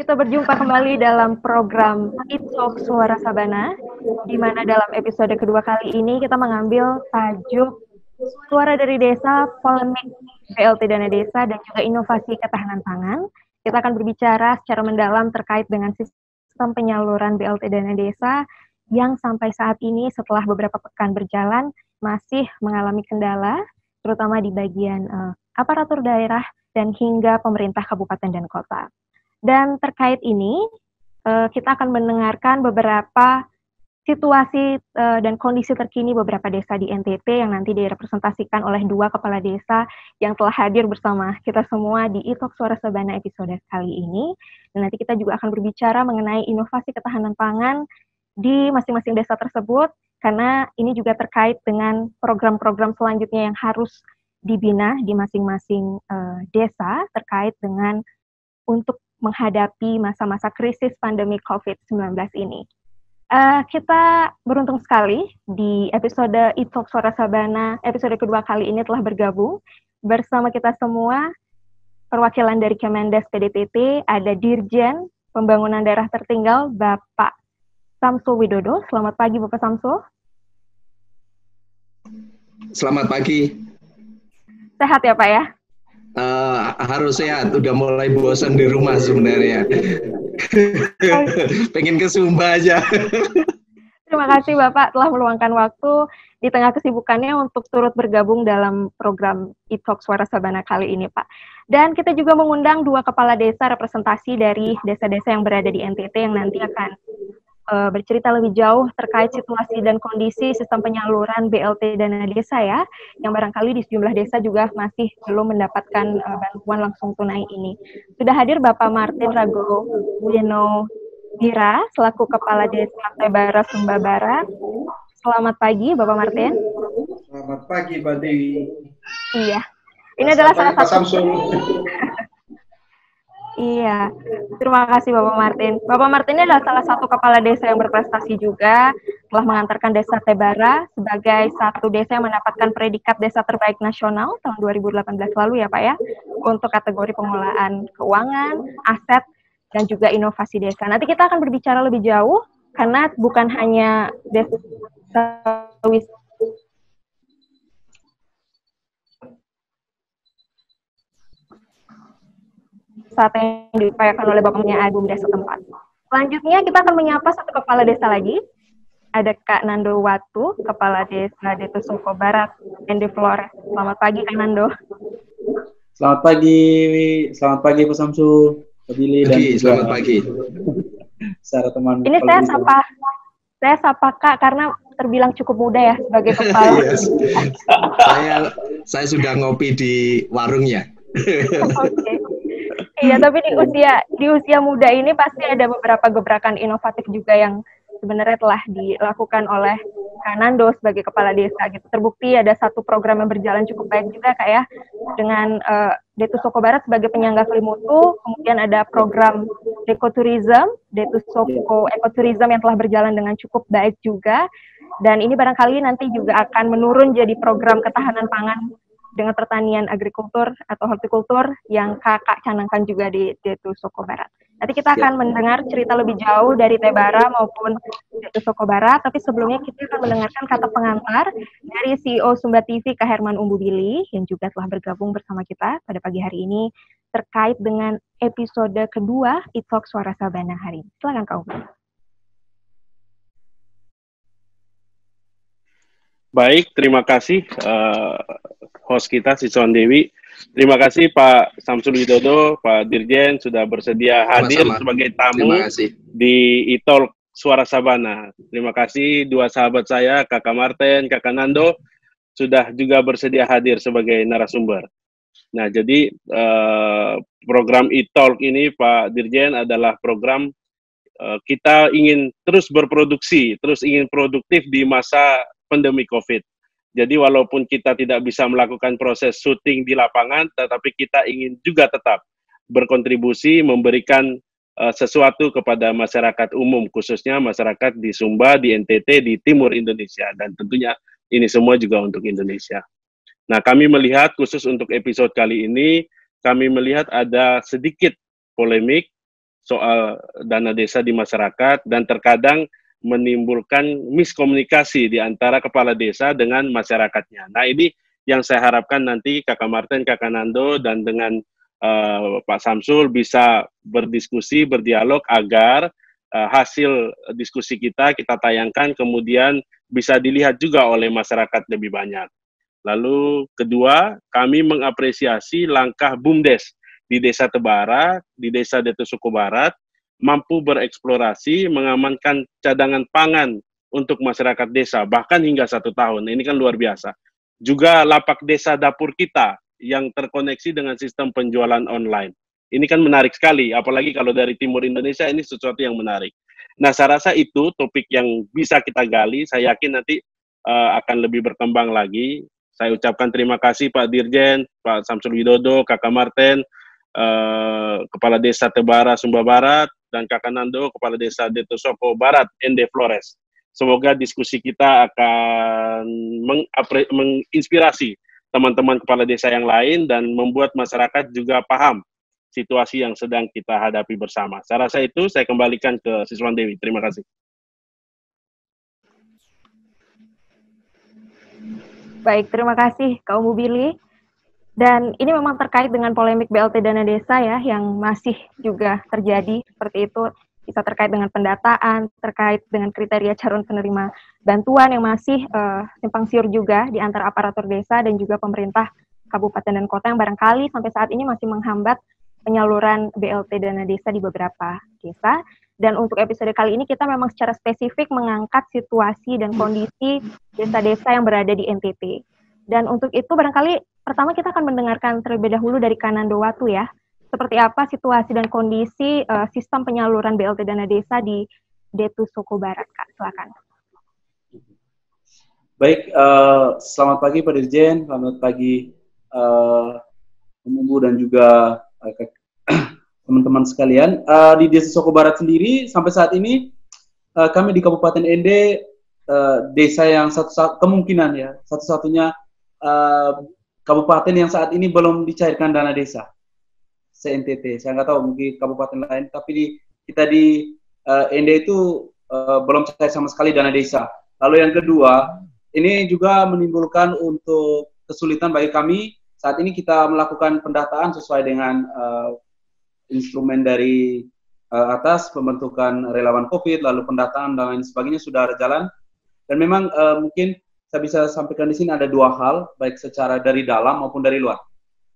kita berjumpa kembali dalam program Italk Suara Sabana, di mana dalam episode kedua kali ini kita mengambil tajuk Suara dari Desa, Polemik BLT Dana Desa, dan juga Inovasi Ketahanan Pangan. Kita akan berbicara secara mendalam terkait dengan sistem penyaluran BLT Dana Desa yang sampai saat ini setelah beberapa pekan berjalan masih mengalami kendala, terutama di bagian aparatur daerah dan hingga pemerintah kabupaten dan kota. Dan terkait ini, kita akan mendengarkan beberapa situasi dan kondisi terkini beberapa desa di NTT yang nanti direpresentasikan oleh dua kepala desa yang telah hadir bersama kita semua di Italk Suara Sabana episode kali ini. Dan nanti kita juga akan berbicara mengenai inovasi ketahanan pangan di masing-masing desa tersebut, karena ini juga terkait dengan program-program selanjutnya yang harus dibina di masing-masing desa terkait dengan untuk menghadapi masa-masa krisis pandemi COVID-19 ini. Kita beruntung sekali di episode Italk Suara Sabana, episode kedua kali ini telah bergabung bersama kita semua, perwakilan dari Kemendes PDTT, ada Dirjen Pembangunan Daerah Tertinggal, Bapak Samsul Widodo. Selamat pagi, Bapak Samsul. Selamat pagi. Sehat ya, Pak ya? Harus sehat, udah mulai bosan di rumah sebenarnya. Pengen ke Sumba aja. Terima kasih Bapak telah meluangkan waktu di tengah kesibukannya untuk turut bergabung dalam program Italk Suara Sabana kali ini, Pak. Dan kita juga mengundang dua kepala desa representasi dari desa-desa yang berada di NTT yang nanti akan bercerita lebih jauh terkait situasi dan kondisi sistem penyaluran BLT Dana Desa ya, yang barangkali di sejumlah desa juga masih belum mendapatkan bantuan langsung tunai ini. Sudah hadir Bapak Martin Rago Wino Gira, selaku Kepala Desa Tebara Sumba Barat. Selamat pagi Bapak Martin. Selamat pagi Mbak Dewi. Iya, ini adalah salah satu. Iya, terima kasih Bapak Martin. Bapak Martin ini adalah salah satu kepala desa yang berprestasi juga, telah mengantarkan desa Tebara sebagai satu desa yang mendapatkan predikat desa terbaik nasional tahun 2018 lalu ya Pak ya, untuk kategori pengelolaan keuangan, aset, dan juga inovasi desa. Nanti kita akan berbicara lebih jauh, karena bukan hanya desa wisata yang diupayakan oleh Bapaknya Agung desa tempat. Selanjutnya kita akan menyapa satu kepala desa lagi. Ada Kak Nando Watu, Kepala Desa Detu Soko Barat, Ende Flores. Selamat pagi Kak Nando. Selamat pagi Pak Samsul, Pak Billy, dan selamat pagi. Secara teman. Ini saya sapa Kak karena terbilang cukup muda ya sebagai kepala. Yes. Saya sudah ngopi di warungnya. Oke. Iya, tapi di usia muda ini pasti ada beberapa gebrakan inovatif juga yang sebenarnya telah dilakukan oleh Kak Nando sebagai kepala desa gitu. Terbukti ada satu program yang berjalan cukup baik juga Kak ya, dengan Detu Soko Barat sebagai penyangga Kelimutu, kemudian ada program Ekoturism, Detu Soko Ekoturism yang telah berjalan dengan cukup baik juga, dan ini barangkali nanti juga akan menurun jadi program ketahanan pangan dengan pertanian agrikultur atau hortikultur yang Kakak canangkan juga di Detu Soko Barat. Nanti kita akan mendengar cerita lebih jauh dari Tebara maupun Detu Soko Barat, tapi sebelumnya kita akan mendengarkan kata pengantar dari CEO Sumba TV Kak Herman Umbubili yang juga telah bergabung bersama kita pada pagi hari ini terkait dengan episode kedua Italk Suara Sabana hari ini. Silakan Kak Umbu. Baik, terima kasih host kita, Siswan Dewi. Terima kasih Pak Samsul Widodo, Pak Dirjen sudah bersedia hadir sebagai tamu di Italk Suara Sabana. Terima kasih dua sahabat saya, Kakak Martin, Kakak Nando, sudah juga bersedia hadir sebagai narasumber. Nah, jadi program Italk ini Pak Dirjen adalah program kita ingin terus berproduksi, terus ingin produktif di masa pandemi COVID. Jadi walaupun kita tidak bisa melakukan proses syuting di lapangan, tetapi kita ingin juga tetap berkontribusi, memberikan sesuatu kepada masyarakat umum, khususnya masyarakat di Sumba, di NTT, di Timur Indonesia, dan tentunya ini semua juga untuk Indonesia. Nah, kami melihat khusus untuk episode kali ini, kami melihat ada sedikit polemik soal dana desa di masyarakat dan terkadang menimbulkan miskomunikasi di antara kepala desa dengan masyarakatnya. Nah, ini yang saya harapkan nanti Kakak Martin, Kakak Nando, dan dengan Pak Samsul bisa berdiskusi, berdialog agar hasil diskusi kita tayangkan, kemudian bisa dilihat juga oleh masyarakat lebih banyak. Lalu kedua, kami mengapresiasi langkah BUMDes di Desa Tebara, di Desa Detu Suku Barat, mampu bereksplorasi, mengamankan cadangan pangan untuk masyarakat desa, bahkan hingga 1 tahun. Ini kan luar biasa. Juga lapak desa dapur kita yang terkoneksi dengan sistem penjualan online. Ini kan menarik sekali, apalagi kalau dari timur Indonesia, ini sesuatu yang menarik. Nah, saya rasa itu topik yang bisa kita gali, saya yakin nanti akan lebih berkembang lagi. Saya ucapkan terima kasih Pak Dirjen, Pak Samsul Widodo, Kakak Martin, Kepala Desa Tebara Sumba Barat, dan Kakak Nando, Kepala Desa Detu Soko Barat, Ende Flores. Semoga diskusi kita akan menginspirasi teman-teman kepala desa yang lain dan membuat masyarakat juga paham situasi yang sedang kita hadapi bersama. Saya rasa itu, saya kembalikan ke Siswan Dewi. Terima kasih. Baik, terima kasih Kak Umu Billy. Dan ini memang terkait dengan polemik BLT Dana Desa ya, yang masih juga terjadi seperti itu. Bisa terkait dengan pendataan, terkait dengan kriteria calon penerima bantuan yang masih simpang siur juga di antara aparatur desa dan juga pemerintah kabupaten dan kota yang barangkali sampai saat ini masih menghambat penyaluran BLT Dana Desa di beberapa desa. Dan untuk episode kali ini kita memang secara spesifik mengangkat situasi dan kondisi desa-desa yang berada di NTT. Dan untuk itu barangkali pertama kita akan mendengarkan terlebih dahulu dari Kanando Watu ya. Seperti apa situasi dan kondisi sistem penyaluran BLT Dana Desa di Detu Suku Barat, Kak. Silakan. Baik, selamat pagi Pak Dirjen, selamat pagi Ibu dan juga teman-teman sekalian. Di Desa Suku Barat sendiri sampai saat ini kami di Kabupaten Ende desa yang kemungkinan ya satu-satunya kabupaten yang saat ini belum dicairkan dana desa se-NTT. Saya nggak tahu mungkin kabupaten lain, tapi kita di Ende itu belum cair sama sekali dana desa. Lalu yang kedua, ini juga menimbulkan untuk kesulitan bagi kami. Saat ini kita melakukan pendataan sesuai dengan instrumen dari atas, pembentukan relawan COVID, lalu pendataan dan lain sebagainya sudah berjalan. Dan memang mungkin saya bisa sampaikan di sini ada 2 hal, baik secara dari dalam maupun dari luar.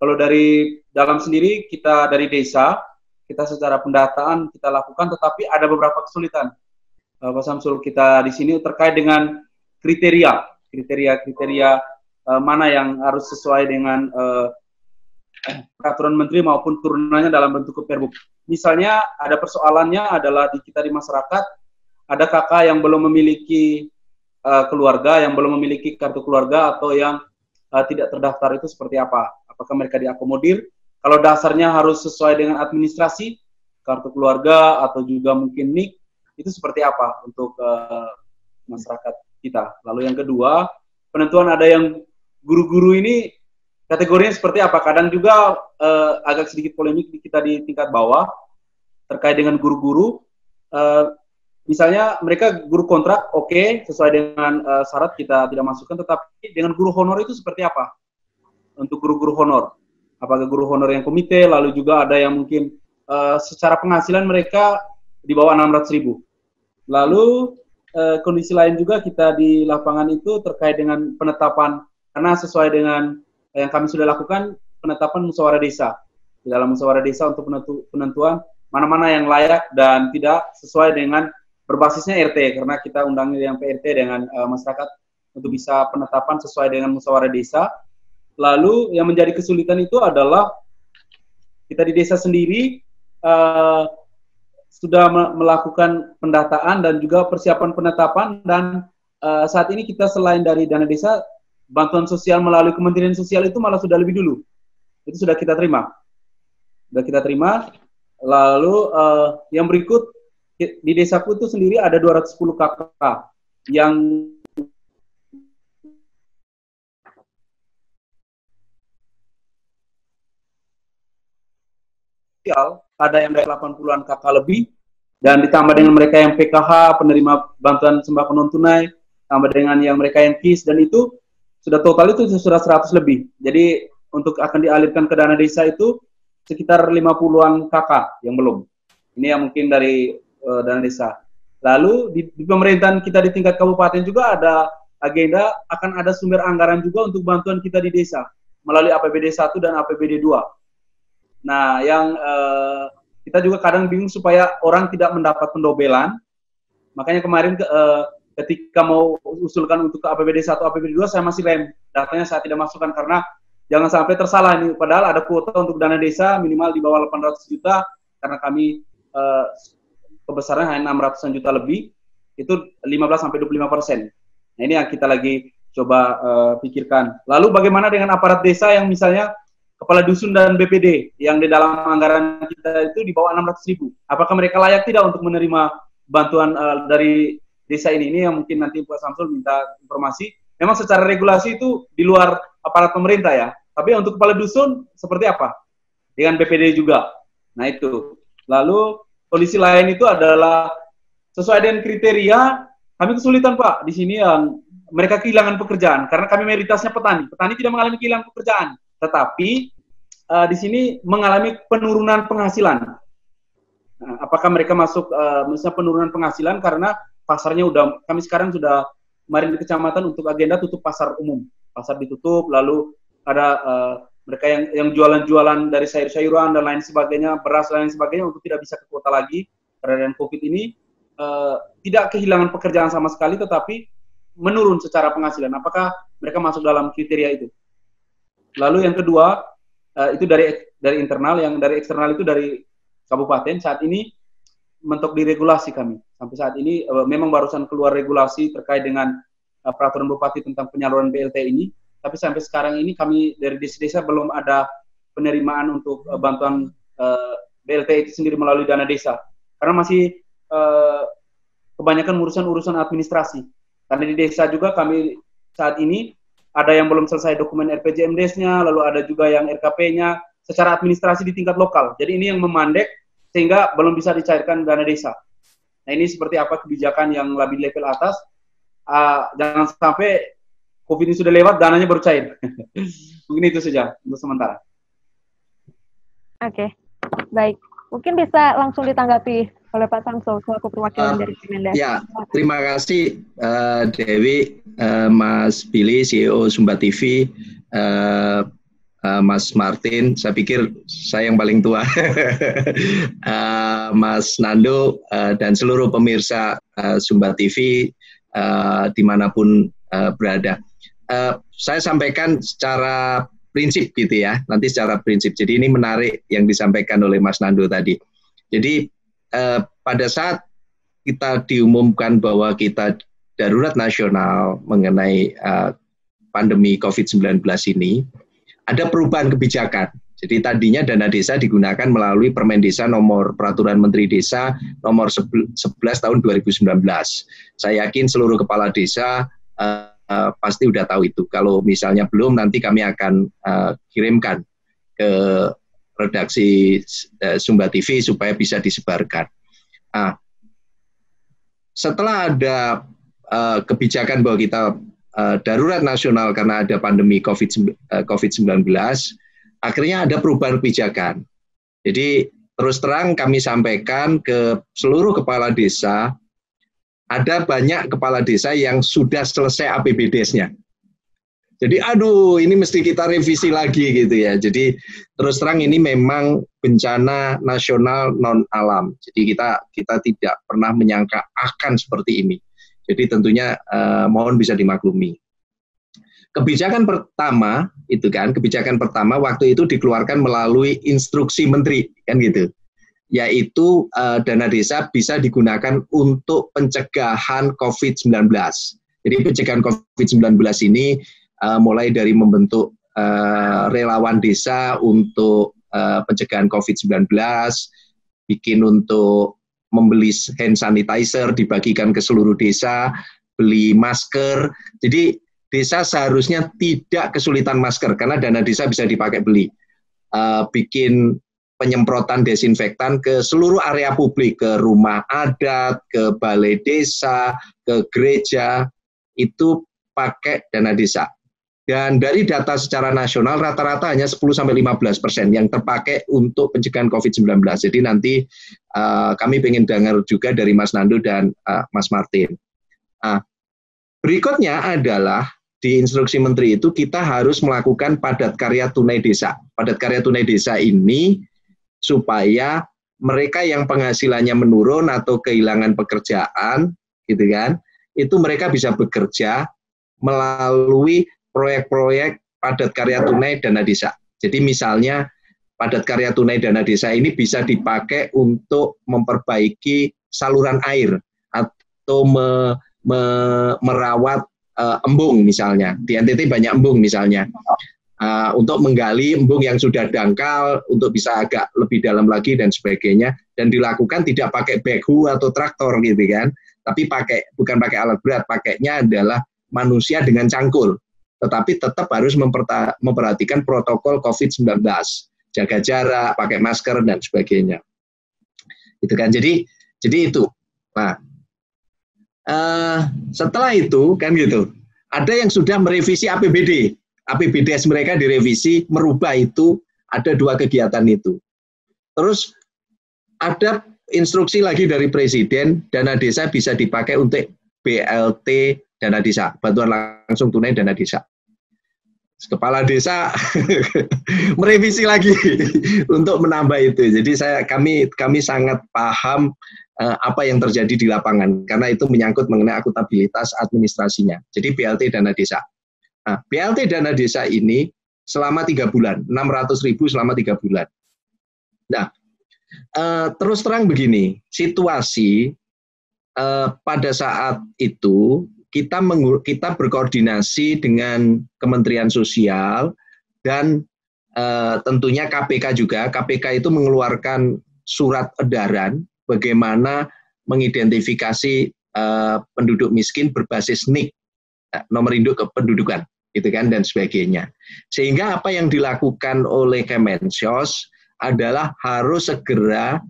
Kalau dari dalam sendiri, kita dari desa, kita secara pendataan kita lakukan, tetapi ada beberapa kesulitan. Pak Samsul, kita di sini terkait dengan kriteria mana yang harus sesuai dengan peraturan menteri maupun turunannya dalam bentuk Perbup. Misalnya ada persoalannya adalah kita di masyarakat, ada kakak yang belum memiliki keluarga, yang belum memiliki kartu keluarga atau yang tidak terdaftar, itu seperti apa? Apakah mereka diakomodir? Kalau dasarnya harus sesuai dengan administrasi, kartu keluarga atau juga mungkin NIK, itu seperti apa untuk masyarakat kita? Lalu yang kedua, penentuan ada yang guru-guru ini kategorinya seperti apa? Kadang juga agak sedikit polemik kita di tingkat bawah terkait dengan guru-guru. Misalnya mereka guru kontrak, oke, sesuai dengan syarat kita tidak masukkan, tetapi dengan guru honor itu seperti apa? Untuk guru-guru honor, apakah guru honor yang komite, lalu juga ada yang mungkin secara penghasilan mereka di bawah 600.000. Lalu kondisi lain juga kita di lapangan itu terkait dengan penetapan, karena sesuai dengan yang kami sudah lakukan, penetapan musyawarah desa. Di dalam musyawarah desa untuk penentuan mana-mana yang layak dan tidak sesuai dengan berbasisnya RT, karena kita undangnya yang PRT dengan masyarakat untuk bisa penetapan sesuai dengan musyawarah desa. Lalu yang menjadi kesulitan itu adalah kita di desa sendiri sudah melakukan pendataan dan juga persiapan penetapan, dan saat ini kita selain dari dana desa, bantuan sosial melalui Kementerian Sosial itu malah sudah lebih dulu. Itu sudah kita terima. Lalu yang berikut, di desaku itu sendiri ada 210 kakak yang ada yang dari 80-an KK lebih, dan ditambah dengan mereka yang PKH, penerima bantuan sembako non tunai, tambah dengan yang mereka yang KIS, dan itu sudah total itu sudah 100 lebih. Jadi untuk akan dialirkan ke dana desa itu sekitar 50-an KK yang belum. Ini yang mungkin dari dana desa. Lalu di pemerintahan kita di tingkat kabupaten juga ada agenda akan ada sumber anggaran juga untuk bantuan kita di desa melalui APBD 1 dan APBD 2. Nah, yang kita juga kadang bingung supaya orang tidak mendapat pendobelan. Makanya kemarin ketika mau usulkan untuk ke APBD 1, APBD 2, saya masih rem. Datanya saya tidak masukkan karena jangan sampai tersalah ini. Padahal ada kuota untuk dana desa minimal di bawah 800 juta karena kami kebesaran hanya 600 juta lebih, itu 15-25%. Nah, ini yang kita lagi coba pikirkan. Lalu bagaimana dengan aparat desa yang misalnya kepala dusun dan BPD yang di dalam anggaran kita itu di bawah 600.000. Apakah mereka layak tidak untuk menerima bantuan dari desa ini? Ini yang mungkin nanti Pak Samsul minta informasi. Memang secara regulasi itu di luar aparat pemerintah ya. Tapi untuk kepala dusun seperti apa? Dengan BPD juga. Nah itu. Lalu kondisi lain itu adalah sesuai dengan kriteria. Kami kesulitan Pak, di sini yang mereka kehilangan pekerjaan, karena kami mayoritasnya petani. Petani tidak mengalami kehilangan pekerjaan, tetapi di sini mengalami penurunan penghasilan. Nah, apakah mereka masuk misalnya penurunan penghasilan karena pasarnya kami sekarang sudah kemarin di kecamatan untuk agenda tutup pasar umum. Pasar ditutup, lalu ada mereka yang jualan-jualan dari sayur-sayuran dan lain sebagainya, beras dan lain sebagainya untuk tidak bisa ke kota lagi karena dengan COVID ini. Tidak kehilangan pekerjaan sama sekali, tetapi menurun secara penghasilan. Apakah mereka masuk dalam kriteria itu? Lalu yang kedua, itu dari internal, yang dari eksternal itu dari kabupaten. Saat ini mentok diregulasi kami. Sampai saat ini memang barusan keluar regulasi terkait dengan peraturan bupati tentang penyaluran BLT ini. Tapi sampai sekarang ini kami dari desa-desa belum ada penerimaan untuk bantuan BLT itu sendiri melalui dana desa. Karena masih kebanyakan urusan administrasi. Karena di desa juga kami saat ini ada yang belum selesai dokumen RPJMDes-nya, lalu ada juga yang RKP-nya secara administrasi di tingkat lokal. Jadi ini yang memandek sehingga belum bisa dicairkan dana desa. Nah ini seperti apa kebijakan yang lebih level atas. Jangan sampai COVID ini sudah lewat, dananya baru cair. Mungkin itu saja untuk sementara. Oke, baik. Mungkin bisa langsung ditanggapi oleh Pak Samsul selaku perwakilan dari Kemendak. Ya, terima kasih Dewi, Mas Billy, CEO Sumba TV, Mas Martin, saya pikir saya yang paling tua, Mas Nando, dan seluruh pemirsa Sumba TV dimanapun berada. Saya sampaikan secara prinsip gitu ya, nanti secara prinsip. Jadi ini menarik yang disampaikan oleh Mas Nando tadi. Jadi pada saat kita diumumkan bahwa kita darurat nasional mengenai pandemi COVID-19 ini, ada perubahan kebijakan. Jadi tadinya dana desa digunakan melalui Permen Desa nomor Peraturan Menteri Desa nomor 11 tahun 2019. Saya yakin seluruh kepala desa pasti udah tahu itu. Kalau misalnya belum, nanti kami akan kirimkan ke redaksi Sumba TV supaya bisa disebarkan. Setelah ada kebijakan bahwa kita darurat nasional karena ada pandemi COVID-19, akhirnya ada perubahan kebijakan. Jadi terus terang kami sampaikan ke seluruh kepala desa, ada banyak kepala desa yang sudah selesai APBDes-nya. Jadi ini mesti kita revisi lagi gitu ya. Jadi terus terang ini memang bencana nasional non alam. Jadi kita tidak pernah menyangka akan seperti ini. Jadi tentunya mohon bisa dimaklumi. Kebijakan pertama waktu itu dikeluarkan melalui instruksi menteri kan gitu. Yaitu dana desa bisa digunakan untuk pencegahan COVID-19. Jadi pencegahan COVID-19 ini mulai dari membentuk relawan desa untuk pencegahan COVID-19, bikin untuk membeli hand sanitizer, dibagikan ke seluruh desa, beli masker. Jadi desa seharusnya tidak kesulitan masker, karena dana desa bisa dipakai beli. Bikin penyemprotan desinfektan ke seluruh area publik, ke rumah adat, ke balai desa, ke gereja, itu pakai dana desa. Dan dari data secara nasional rata-rata hanya 10-15% yang terpakai untuk pencegahan COVID-19. Jadi nanti kami ingin dengar juga dari Mas Nando dan Mas Martin. Berikutnya adalah di instruksi menteri itu kita harus melakukan padat karya tunai desa. Padat karya tunai desa ini supaya mereka yang penghasilannya menurun atau kehilangan pekerjaan, gitu kan, itu mereka bisa bekerja melalui proyek-proyek padat karya tunai dana desa. Jadi misalnya padat karya tunai dana desa ini bisa dipakai untuk memperbaiki saluran air atau merawat embung misalnya. Di NTT banyak embung misalnya. Untuk menggali embung yang sudah dangkal, untuk bisa agak lebih dalam lagi dan sebagainya. Dan dilakukan tidak pakai backhoe atau traktor gitu kan. Tapi bukan pakai alat berat, pakainya adalah manusia dengan cangkul. Tetapi tetap harus memperhatikan protokol COVID-19. Jaga jarak, pakai masker, dan sebagainya. Itu kan, jadi itu. Nah, setelah itu, kan gitu, ada yang sudah merevisi APBD. APBDes mereka direvisi, merubah itu, ada 2 kegiatan itu. Terus, ada instruksi lagi dari Presiden, dana desa bisa dipakai untuk BLT dana desa, bantuan langsung tunai dana desa. Kepala desa merevisi lagi untuk menambah itu. Jadi kami sangat paham apa yang terjadi di lapangan karena itu menyangkut mengenai akuntabilitas administrasinya. Jadi BLT dana desa. Nah, BLT dana desa ini selama 3 bulan, 600.000 selama 3 bulan. Nah, terus terang begini, situasi pada saat itu kita berkoordinasi dengan Kementerian Sosial dan tentunya KPK juga. KPK itu mengeluarkan surat edaran bagaimana mengidentifikasi penduduk miskin berbasis NIK, nomor induk kependudukan, gitu kan, dan sebagainya. Sehingga apa yang dilakukan oleh Kemensos adalah harus segera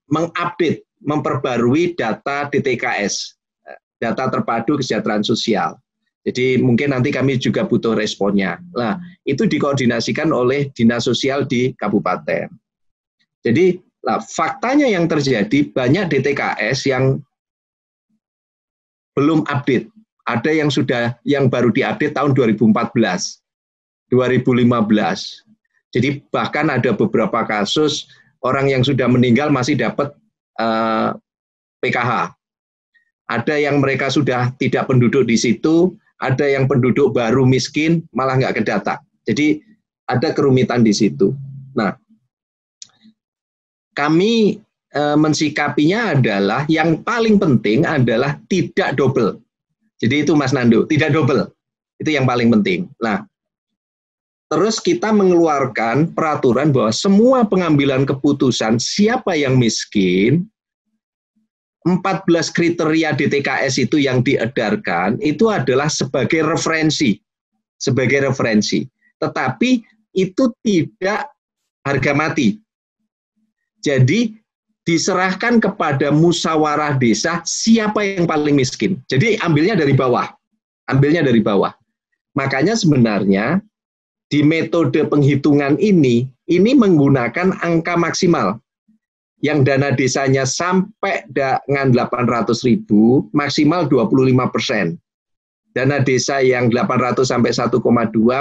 mengupdate, memperbarui data DTKS. Data terpadu kesejahteraan sosial. Jadi mungkin nanti kami juga butuh responnya. Nah, itu dikoordinasikan oleh Dinas Sosial di Kabupaten. Jadi, faktanya yang terjadi banyak DTKS yang belum update. Ada yang baru diupdate tahun 2014, 2015. Jadi bahkan ada beberapa kasus orang yang sudah meninggal masih dapat PKH. Ada yang mereka sudah tidak penduduk di situ, ada yang penduduk baru miskin, malah nggak kedata. Jadi ada kerumitan di situ. Nah, kami mensikapinya adalah yang paling penting adalah tidak double. Jadi itu Mas Nando, tidak double. Itu yang paling penting. Nah, terus kita mengeluarkan peraturan bahwa semua pengambilan keputusan siapa yang miskin, 14 kriteria DTKS itu yang diedarkan itu adalah sebagai referensi. Tetapi itu tidak harga mati. Jadi diserahkan kepada musyawarah desa siapa yang paling miskin. Jadi ambilnya dari bawah. Makanya sebenarnya di metode penghitungan ini menggunakan angka maksimal. Yang dana desanya sampai dengan 800.000 maksimal 25%. Dana desa yang 800 sampai 1,2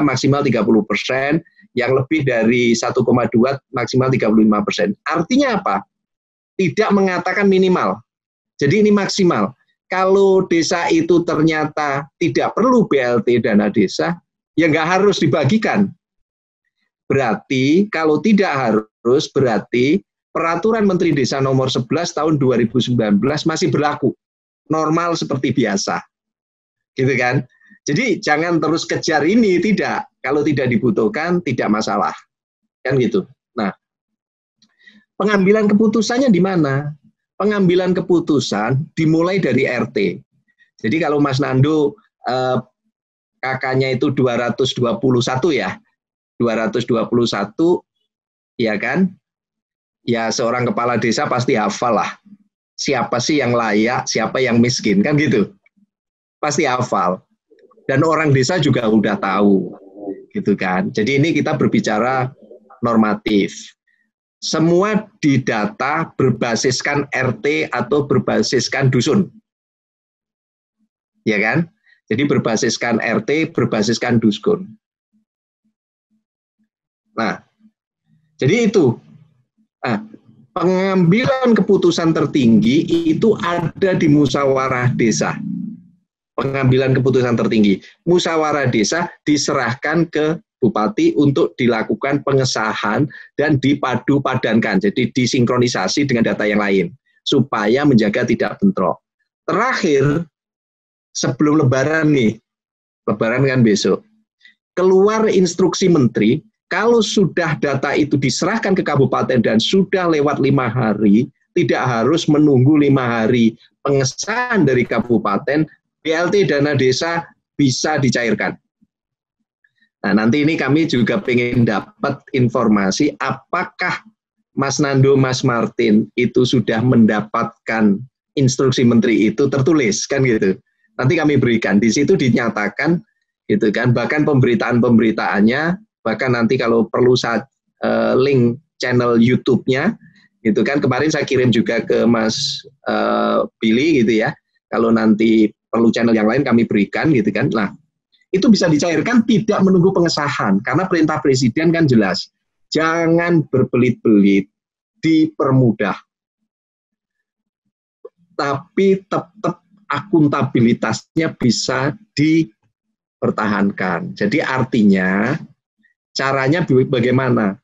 maksimal 30%, yang lebih dari 1,2 maksimal 35%. Artinya apa? Tidak mengatakan minimal. Jadi ini maksimal. Kalau desa itu ternyata tidak perlu BLT dana desa, ya nggak harus dibagikan. Berarti kalau tidak harus, berarti Peraturan Menteri Desa Nomor 11 Tahun 2019 masih berlaku, normal seperti biasa, gitu kan? Jadi jangan terus kejar ini, tidak. Kalau tidak dibutuhkan, tidak masalah, kan gitu. Nah, pengambilan keputusannya di mana? Pengambilan keputusan dimulai dari RT. Jadi kalau Mas Nando kakaknya itu 221 ya, 221 ya kan? Ya seorang kepala desa pasti hafal lah. Siapa sih yang layak, siapa yang miskin, kan gitu. Pasti hafal. Dan orang desa juga udah tahu, gitu kan. Jadi ini kita berbicara normatif. Semua didata berbasiskan RT atau berbasiskan dusun. Ya kan? Jadi berbasiskan RT, berbasiskan dusun. Nah, jadi itu. Nah, pengambilan keputusan tertinggi itu ada di musyawarah desa. Pengambilan keputusan tertinggi. Musyawarah desa diserahkan ke bupati untuk dilakukan pengesahan dan dipadu padankan. Jadi disinkronisasi dengan data yang lain supaya menjaga tidak bentrok. Terakhir, sebelum lebaran nih, lebaran kan besok, keluar instruksi menteri, kalau sudah data itu diserahkan ke kabupaten dan sudah lewat 5 hari, tidak harus menunggu 5 hari pengesahan dari kabupaten, BLT dana desa bisa dicairkan. Nah, nanti ini kami juga ingin dapat informasi apakah Mas Nando, Mas Martin itu sudah mendapatkan instruksi menteri itu tertulis, kan gitu. Nanti kami berikan, di situ dinyatakan, gitu kan, bahkan pemberitaan-pemberitaannya, bahkan nanti kalau perlu link channel YouTube-nya, gitu kan. Kemarin saya kirim juga ke Mas Billy, gitu ya. Kalau nanti perlu channel yang lain kami berikan, gitu kan. Nah, itu bisa dicairkan tidak menunggu pengesahan, karena perintah Presiden kan jelas, jangan berbelit-belit, dipermudah. Tapi tetap akuntabilitasnya bisa dipertahankan. Jadi artinya, caranya bagaimana?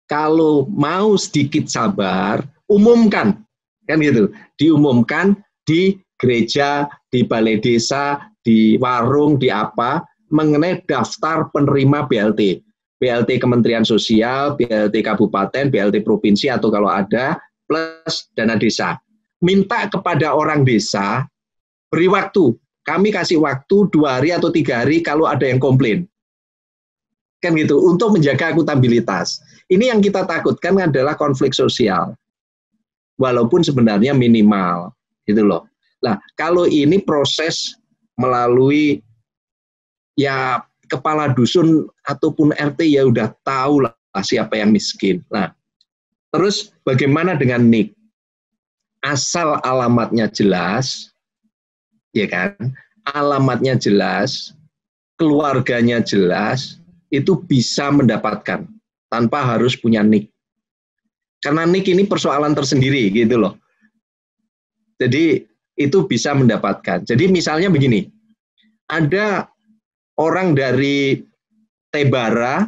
Kalau mau sedikit sabar, umumkan, kan gitu. Diumumkan di gereja, di balai desa, di warung, di apa, mengenai daftar penerima BLT. BLT Kementerian Sosial, BLT Kabupaten, BLT Provinsi atau kalau ada, plus dana desa. Minta kepada orang desa, beri waktu. Kami kasih waktu 2 hari atau 3 hari kalau ada yang komplain. Kan gitu, untuk menjaga akuntabilitas. Ini yang kita takutkan adalah konflik sosial. Walaupun sebenarnya minimal, gitu loh. Nah, kalau ini proses melalui ya kepala dusun ataupun RT ya udah tahu lah siapa yang miskin. Nah, terus bagaimana dengan NIK? Asal alamatnya jelas, ya kan? Alamatnya jelas, keluarganya jelas, itu bisa mendapatkan tanpa harus punya NIK. Karena NIK ini persoalan tersendiri gitu loh. Jadi itu bisa mendapatkan. Jadi misalnya begini, ada orang dari Tebara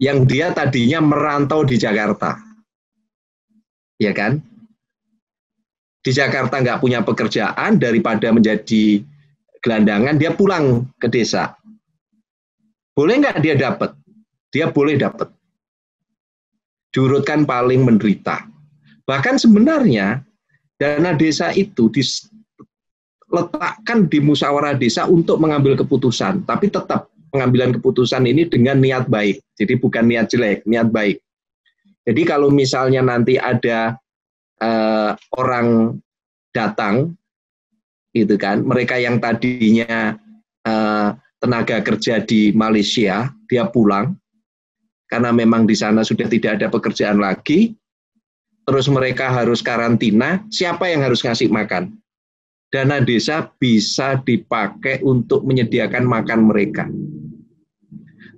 yang dia tadinya merantau di Jakarta, ya kan? Di Jakarta nggak punya pekerjaan, daripada menjadi gelandangan, dia pulang ke desa. Boleh nggak dia dapat? Dia boleh dapat. Diurutkan paling menderita. Bahkan sebenarnya dana desa itu diletakkan di musyawarah desa untuk mengambil keputusan, tapi tetap pengambilan keputusan ini dengan niat baik. Jadi bukan niat jelek, niat baik. Jadi kalau misalnya nanti ada orang datang, gitu kan, mereka yang tadinya tenaga kerja di Malaysia, dia pulang karena memang di sana sudah tidak ada pekerjaan lagi, terus mereka harus karantina, siapa yang harus ngasih makan? Dana desa bisa dipakai untuk menyediakan makan mereka.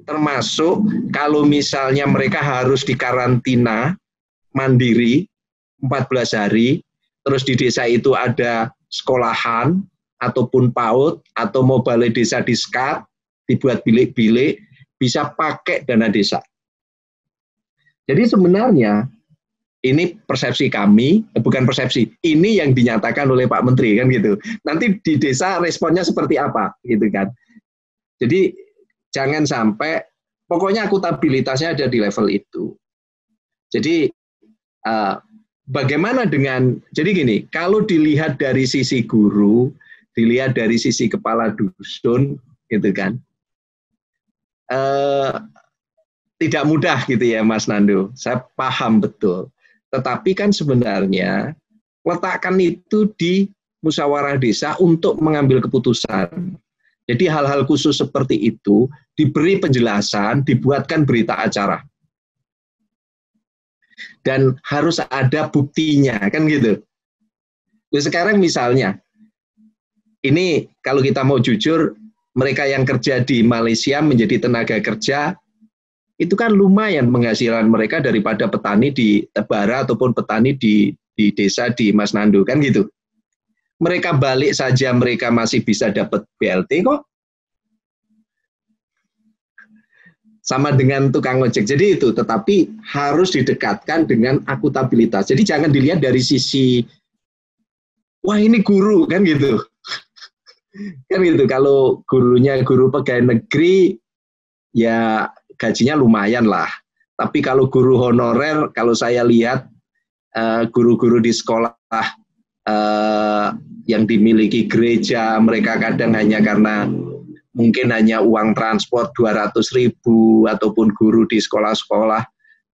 Termasuk kalau misalnya mereka harus dikarantina mandiri 14 hari, terus di desa itu ada sekolahan ataupun PAUD atau mau balai desa di-SCAT, dibuat bilik-bilik, bisa pakai dana desa. Jadi sebenarnya ini persepsi kami, bukan persepsi, ini yang dinyatakan oleh Pak Menteri kan gitu. Nanti di desa responnya seperti apa gitu kan. Jadi jangan sampai, pokoknya akuntabilitasnya ada di level itu. Jadi bagaimana dengan, jadi gini, kalau dilihat dari sisi guru, dilihat dari sisi kepala dusun, gitu kan, tidak mudah gitu ya Mas Nando, saya paham betul. Tetapi kan sebenarnya letakkan itu di musyawarah desa untuk mengambil keputusan. Jadi hal-hal khusus seperti itu diberi penjelasan, dibuatkan berita acara. Dan harus ada buktinya, kan gitu. Nah, sekarang misalnya, ini kalau kita mau jujur, mereka yang kerja di Malaysia menjadi tenaga kerja, itu kan lumayan penghasilan mereka daripada petani di Tebara ataupun petani di desa di Mas Nando, kan gitu. Mereka balik saja mereka masih bisa dapat BLT kok. Sama dengan tukang ojek. Jadi itu, tetapi harus didekatkan dengan akutabilitas. Jadi jangan dilihat dari sisi, wah ini guru, kan gitu. Kan gitu, kalau gurunya guru pegawai negeri, ya gajinya lumayan lah. Tapi kalau guru honorer, kalau saya lihat guru-guru di sekolah yang dimiliki gereja, mereka kadang hanya karena mungkin hanya uang transport 200.000 ataupun guru di sekolah-sekolah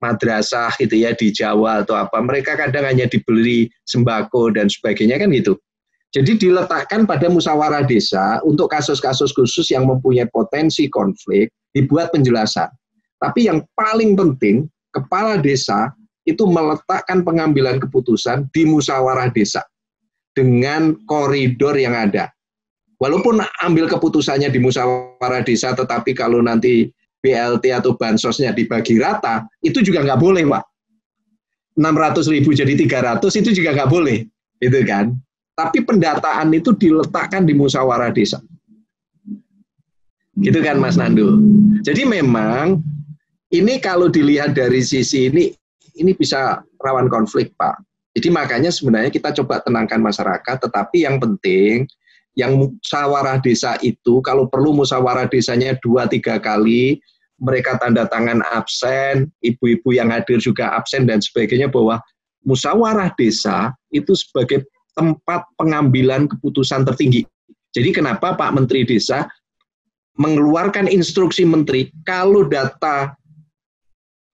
madrasah gitu ya di Jawa atau apa, mereka kadang hanya dibeli sembako dan sebagainya, kan gitu. Jadi diletakkan pada musyawarah desa untuk kasus-kasus khusus yang mempunyai potensi konflik, dibuat penjelasan. Tapi yang paling penting, kepala desa itu meletakkan pengambilan keputusan di musyawarah desa dengan koridor yang ada. Walaupun ambil keputusannya di musyawarah desa, tetapi kalau nanti BLT atau bansosnya dibagi rata, itu juga nggak boleh, Pak. 600.000 jadi 300 itu juga nggak boleh, gitu kan? Tapi pendataan itu diletakkan di musyawarah desa. Gitu kan, Mas Nando? Jadi memang ini kalau dilihat dari sisi ini bisa rawan konflik, Pak. Jadi makanya sebenarnya kita coba tenangkan masyarakat, tetapi yang penting, yang musyawarah desa itu, kalau perlu musyawarah desanya 2-3 kali, mereka tanda tangan absen, ibu-ibu yang hadir juga absen dan sebagainya, bahwa musyawarah desa itu sebagai tempat pengambilan keputusan tertinggi. Jadi kenapa Pak Menteri Desa mengeluarkan instruksi Menteri, kalau data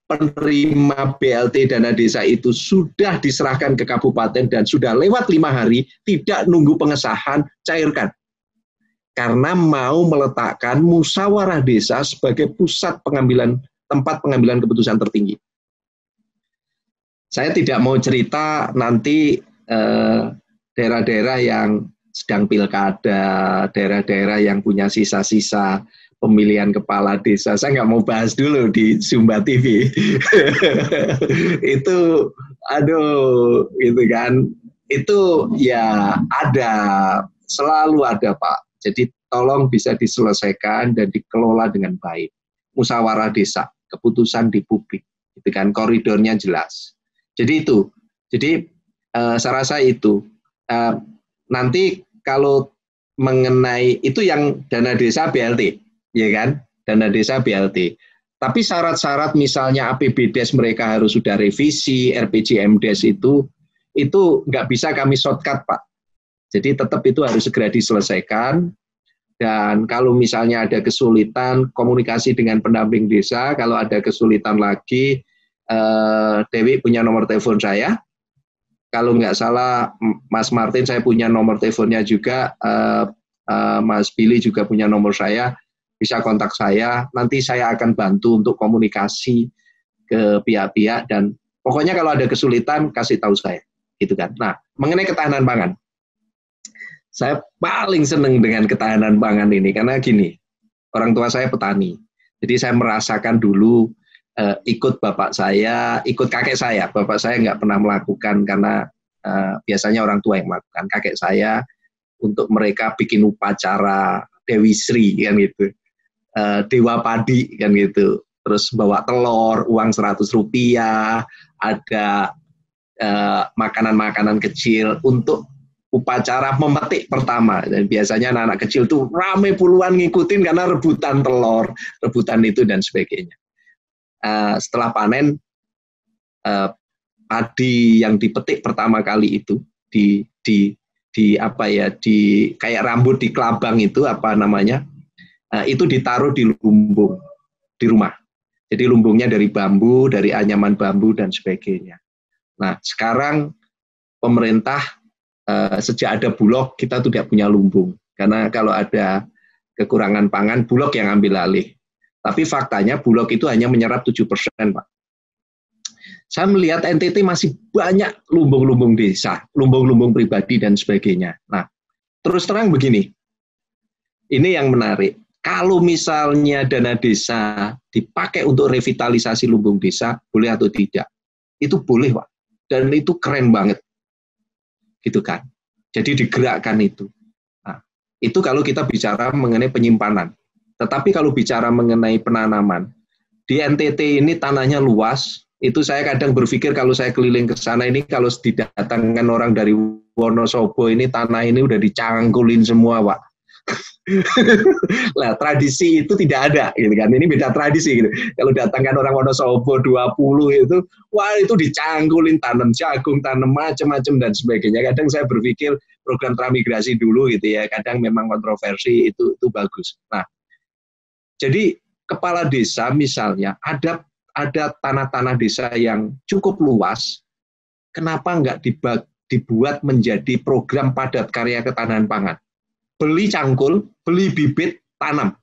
penerima BLT dana desa itu sudah diserahkan ke kabupaten dan sudah lewat 5 hari, tidak nunggu pengesahan, cairkan. Karena mau meletakkan musyawarah desa sebagai pusat pengambilan, tempat pengambilan keputusan tertinggi. Saya tidak mau cerita nanti daerah-daerah yang sedang pilkada, daerah-daerah yang punya sisa-sisa pemilihan kepala desa. Saya nggak mau bahas dulu di Sumba TV. Itu, aduh, gitu kan. Itu ya ada, selalu ada, Pak. Jadi tolong bisa diselesaikan dan dikelola dengan baik. Musyawarah desa, keputusan di publik, gitu kan, koridornya jelas. Jadi itu. Jadi saya rasa itu. Nanti kalau mengenai itu yang dana desa BLT, ya kan, dana desa BLT. Tapi syarat-syarat misalnya APBDes mereka harus sudah revisi, RPJMDes itu nggak bisa kami shortcut, Pak. Jadi tetap itu harus segera diselesaikan. Dan kalau misalnya ada kesulitan komunikasi dengan pendamping desa, kalau ada kesulitan lagi, Dewi punya nomor telepon saya. Kalau nggak salah, Mas Martin saya punya nomor teleponnya juga, Mas Billy juga punya nomor saya, bisa kontak saya, nanti saya akan bantu untuk komunikasi ke pihak-pihak, dan pokoknya kalau ada kesulitan, kasih tahu saya, gitu kan. Nah, mengenai ketahanan pangan, saya paling seneng dengan ketahanan pangan ini, karena gini, orang tua saya petani, jadi saya merasakan dulu, ikut bapak saya, ikut kakek saya. Bapak saya nggak pernah melakukan karena biasanya orang tua yang melakukan. Kakek saya untuk mereka bikin upacara Dewi Sri kan gitu, Dewa Padi kan gitu. Terus bawa telur, uang 100 rupiah, ada makanan-makanan kecil untuk upacara memetik pertama. Dan biasanya anak-anak kecil tuh rame puluhan ngikutin karena rebutan telur, rebutan itu dan sebagainya. Setelah panen, padi yang dipetik pertama kali itu di apa ya, di kayak rambut di kelabang itu apa namanya, itu ditaruh di lumbung di rumah. Jadi lumbungnya dari bambu, dari anyaman bambu dan sebagainya. Nah, sekarang pemerintah sejak ada Bulog kita tidak punya lumbung. Karena kalau ada kekurangan pangan, Bulog yang ambil alih. Tapi faktanya Bulog itu hanya menyerap 7%, Pak. Saya melihat NTT masih banyak lumbung-lumbung desa, lumbung-lumbung pribadi dan sebagainya. Nah, terus terang begini, ini yang menarik. Kalau misalnya dana desa dipakai untuk revitalisasi lumbung desa, boleh atau tidak? Itu boleh, Pak. Dan itu keren banget. Gitu kan. Jadi digerakkan itu. Nah, itu kalau kita bicara mengenai penyimpanan. Tetapi kalau bicara mengenai penanaman, di NTT ini tanahnya luas. Itu saya kadang berpikir kalau saya keliling ke sana ini, kalau didatangkan orang dari Wonosobo ini, tanah ini udah dicangkulin semua, Pak. Lah, tradisi itu tidak ada, gitu kan. Ini beda tradisi, gitu. Kalau datangkan orang Wonosobo 20 itu, wah itu dicangkulin, tanam jagung, tanam macam-macam dan sebagainya. Kadang saya berpikir program transmigrasi dulu, gitu ya. Kadang memang kontroversi itu bagus. Nah, jadi kepala desa misalnya ada tanah-tanah desa yang cukup luas, kenapa nggak dibuat menjadi program padat karya ketahanan pangan? Beli cangkul, beli bibit, tanam.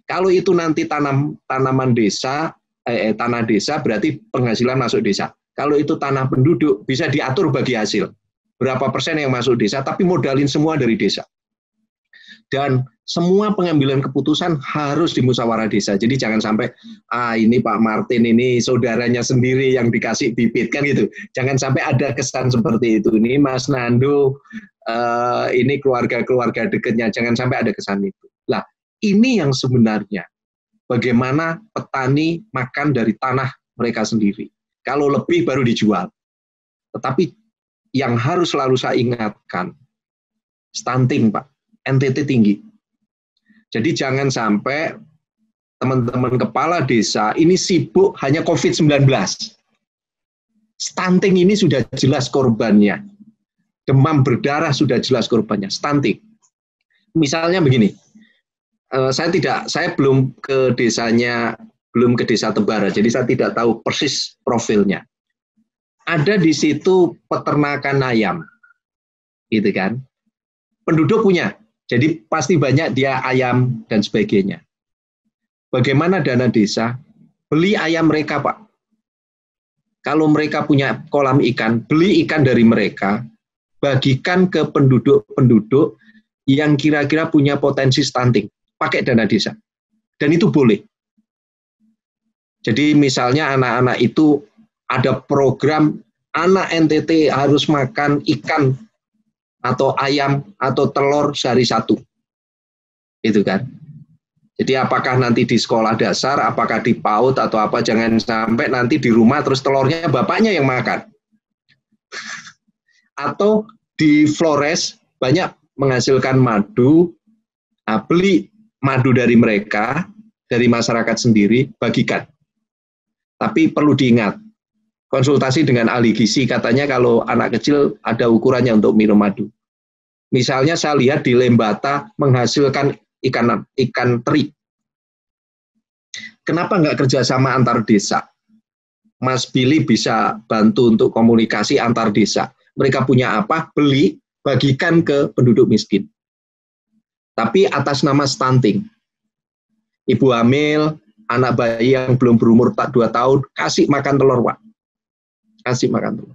Kalau itu nanti tanaman desa, tanah desa berarti penghasilan masuk desa. Kalau itu tanah penduduk, bisa diatur bagi hasil. Berapa persen yang masuk desa, tapi modalin semua dari desa. Dan semua pengambilan keputusan harus di musyawarah desa. Jadi jangan sampai, ini Pak Martin ini saudaranya sendiri yang dikasih bibit, kan gitu. Jangan sampai ada kesan seperti itu. Ini Mas Nando, ini keluarga-keluarga dekatnya. Jangan sampai ada kesan itu. Lah, ini yang sebenarnya bagaimana petani makan dari tanah mereka sendiri. Kalau lebih baru dijual. Tetapi yang harus selalu saya ingatkan, stunting, Pak. NTT tinggi. Jadi jangan sampai teman-teman kepala desa ini sibuk hanya COVID-19. Stunting ini sudah jelas korbannya. Demam berdarah sudah jelas korbannya. Stunting. Misalnya begini, saya belum ke desa Tembara, jadi saya tidak tahu persis profilnya. Ada di situ peternakan ayam, gitu kan? Penduduk punya. Jadi pasti banyak dia ayam dan sebagainya. Bagaimana dana desa? Beli ayam mereka, Pak. Kalau mereka punya kolam ikan, beli ikan dari mereka, bagikan ke penduduk-penduduk yang kira-kira punya potensi stunting. Pakai dana desa. Dan itu boleh. Jadi misalnya anak-anak itu ada program anak NTT harus makan ikan atau ayam atau telur sehari 1. Itu kan. Jadi apakah nanti di sekolah dasar, apakah di PAUD atau apa, jangan sampai nanti di rumah terus telurnya bapaknya yang makan. Atau di Flores banyak menghasilkan madu, beli madu dari mereka, dari masyarakat sendiri, bagikan. Tapi perlu diingat, konsultasi dengan ahli gizi, katanya kalau anak kecil ada ukurannya untuk minum madu. Misalnya saya lihat di Lembata menghasilkan ikan teri. Kenapa nggak kerjasama antar desa? Mas Billy bisa bantu untuk komunikasi antar desa. Mereka punya apa? Beli, bagikan ke penduduk miskin. Tapi atas nama stunting. Ibu hamil, anak bayi yang belum berumur 2 tahun, kasih makan telur, Pak. Kasih makan telur.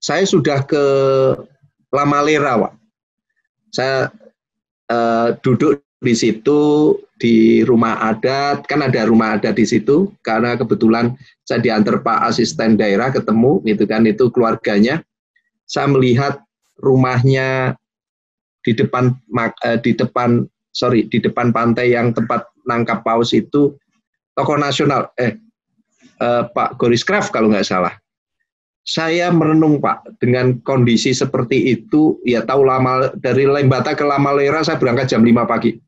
Saya sudah ke Lamalera, Pak. Saya duduk di situ di rumah adat, kan ada rumah adat di situ, karena kebetulan saya diantar Pak Asisten Daerah ketemu, gitu kan, itu keluarganya. Saya melihat rumahnya di depan pantai yang tempat nangkap paus itu, tokoh nasional, Pak Goris Craft kalau nggak salah. Saya merenung, Pak, dengan kondisi seperti itu, ya tahu dari Lembata ke Lamalera saya berangkat jam 5 pagi.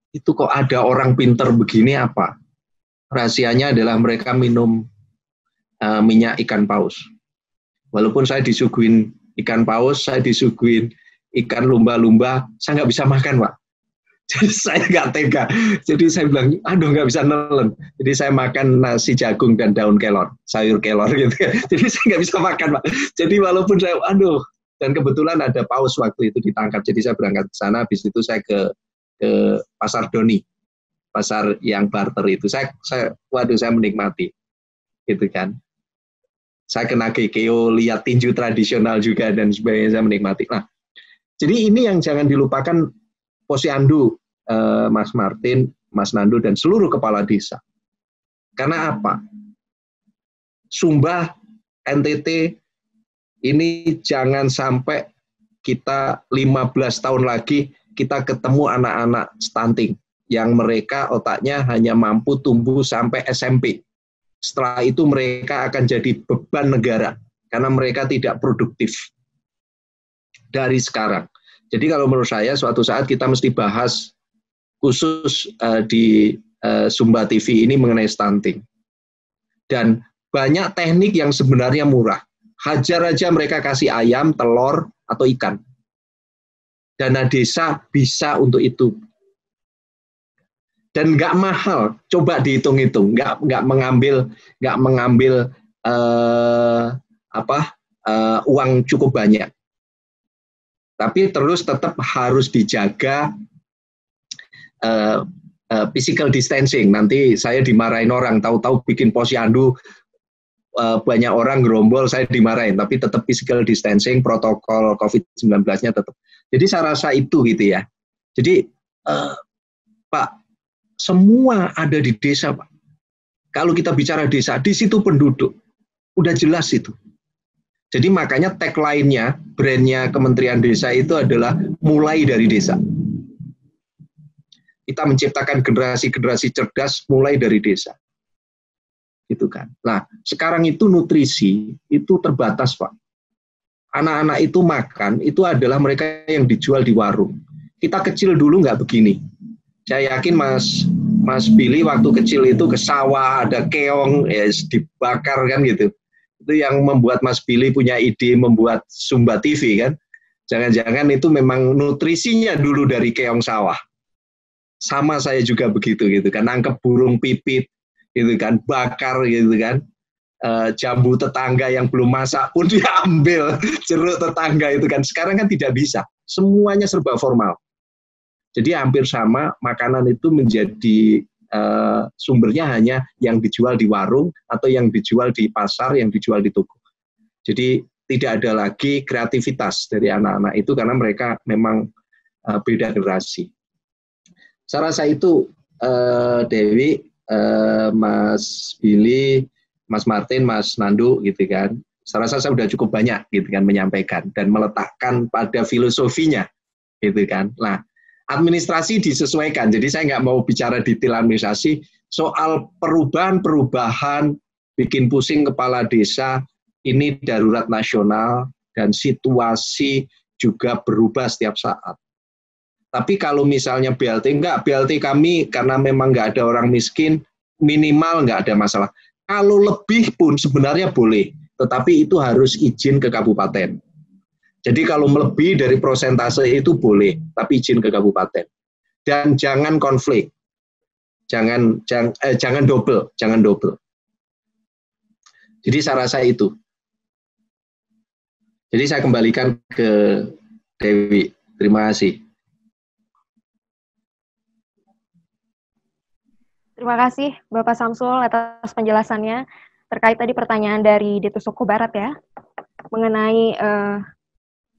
Itu kok ada orang pinter begini apa? Rahasianya adalah mereka minum minyak ikan paus. Walaupun saya disuguhin ikan paus, saya disuguhin ikan lumba-lumba, saya nggak bisa makan, Pak. Jadi saya nggak tega. Jadi saya bilang, aduh nggak bisa nelen. Jadi saya makan nasi jagung dan daun kelor, sayur kelor gitu. Jadi saya nggak bisa makan, Pak. Jadi walaupun saya, aduh, dan kebetulan ada paus waktu itu ditangkap. Jadi saya berangkat ke sana, habis itu saya ke Pasar Doni, pasar yang barter itu. Waduh, saya menikmati, gitu kan. Saya kena GKO, lihat tinju tradisional juga dan sebagainya, saya menikmati. Nah, jadi ini yang jangan dilupakan Posyandu, Mas Martin, Mas Nandu, dan seluruh kepala desa. Karena apa? Sumba, NTT, ini jangan sampai kita 15 tahun lagi kita ketemu anak-anak stunting yang mereka otaknya hanya mampu tumbuh sampai SMP. Setelah itu mereka akan jadi beban negara karena mereka tidak produktif dari sekarang. Jadi kalau menurut saya suatu saat kita mesti bahas khusus di Sumba TV ini mengenai stunting. Dan banyak teknik yang sebenarnya murah. Hajar aja mereka kasih ayam, telur, atau ikan. Dana desa bisa untuk itu. Dan nggak mahal, coba dihitung-hitung, nggak mengambil uang cukup banyak. Tapi terus tetap harus dijaga physical distancing. Nanti saya dimarahin orang, tahu-tahu bikin posyandu banyak orang gerombol, saya dimarahin. Tapi tetap physical distancing, protokol COVID-19-nya tetap. Jadi saya rasa itu gitu ya. Jadi Pak, semua ada di desa, Pak. Kalau kita bicara desa, di situ penduduk. Udah jelas itu. Jadi makanya tagline-nya, brand-nya Kementerian Desa itu adalah mulai dari desa. Kita menciptakan generasi-generasi cerdas mulai dari desa. Gitu kan. Nah, sekarang itu nutrisi itu terbatas, Pak. Anak-anak itu makan, itu adalah mereka yang dijual di warung. Kita kecil dulu nggak begini. Saya yakin Mas Billy waktu kecil itu ke sawah, ada keong, ya, dibakar kan gitu. Itu yang membuat Mas Billy punya ide membuat Sumba TV kan. Jangan-jangan itu memang nutrisinya dulu dari keong sawah. Sama saya juga begitu gitu kan, nangkep burung pipit gitu kan, bakar gitu kan. Jambu tetangga yang belum masak pun dia ambil, jeruk tetangga itu kan. Sekarang kan tidak bisa, semuanya serba formal. Jadi hampir sama, makanan itu menjadi sumbernya hanya yang dijual di warung atau yang dijual di pasar, yang dijual di toko. Jadi tidak ada lagi kreativitas dari anak-anak itu karena mereka memang beda generasi. Saya rasa itu Dewi, Mas Billy, Mas Martin, Mas Nandu gitu kan. Saya rasa saya sudah cukup banyak gitu kan menyampaikan dan meletakkan pada filosofinya gitu kan. Nah, administrasi disesuaikan, jadi saya nggak mau bicara detail administrasi, soal perubahan-perubahan, bikin pusing kepala desa, ini darurat nasional, dan situasi juga berubah setiap saat. Tapi kalau misalnya BLT, enggak, BLT kami karena memang nggak ada orang miskin, minimal nggak ada masalah. Kalau lebih pun sebenarnya boleh, tetapi itu harus izin ke kabupaten. Jadi kalau melebihi dari prosentase itu boleh, tapi izin ke kabupaten. Dan jangan konflik, jangan double. Jadi saya rasa itu. Jadi saya kembalikan ke Dewi. Terima kasih. Terima kasih Bapak Samsul atas penjelasannya terkait tadi pertanyaan dari Ditu Suku Barat ya, mengenai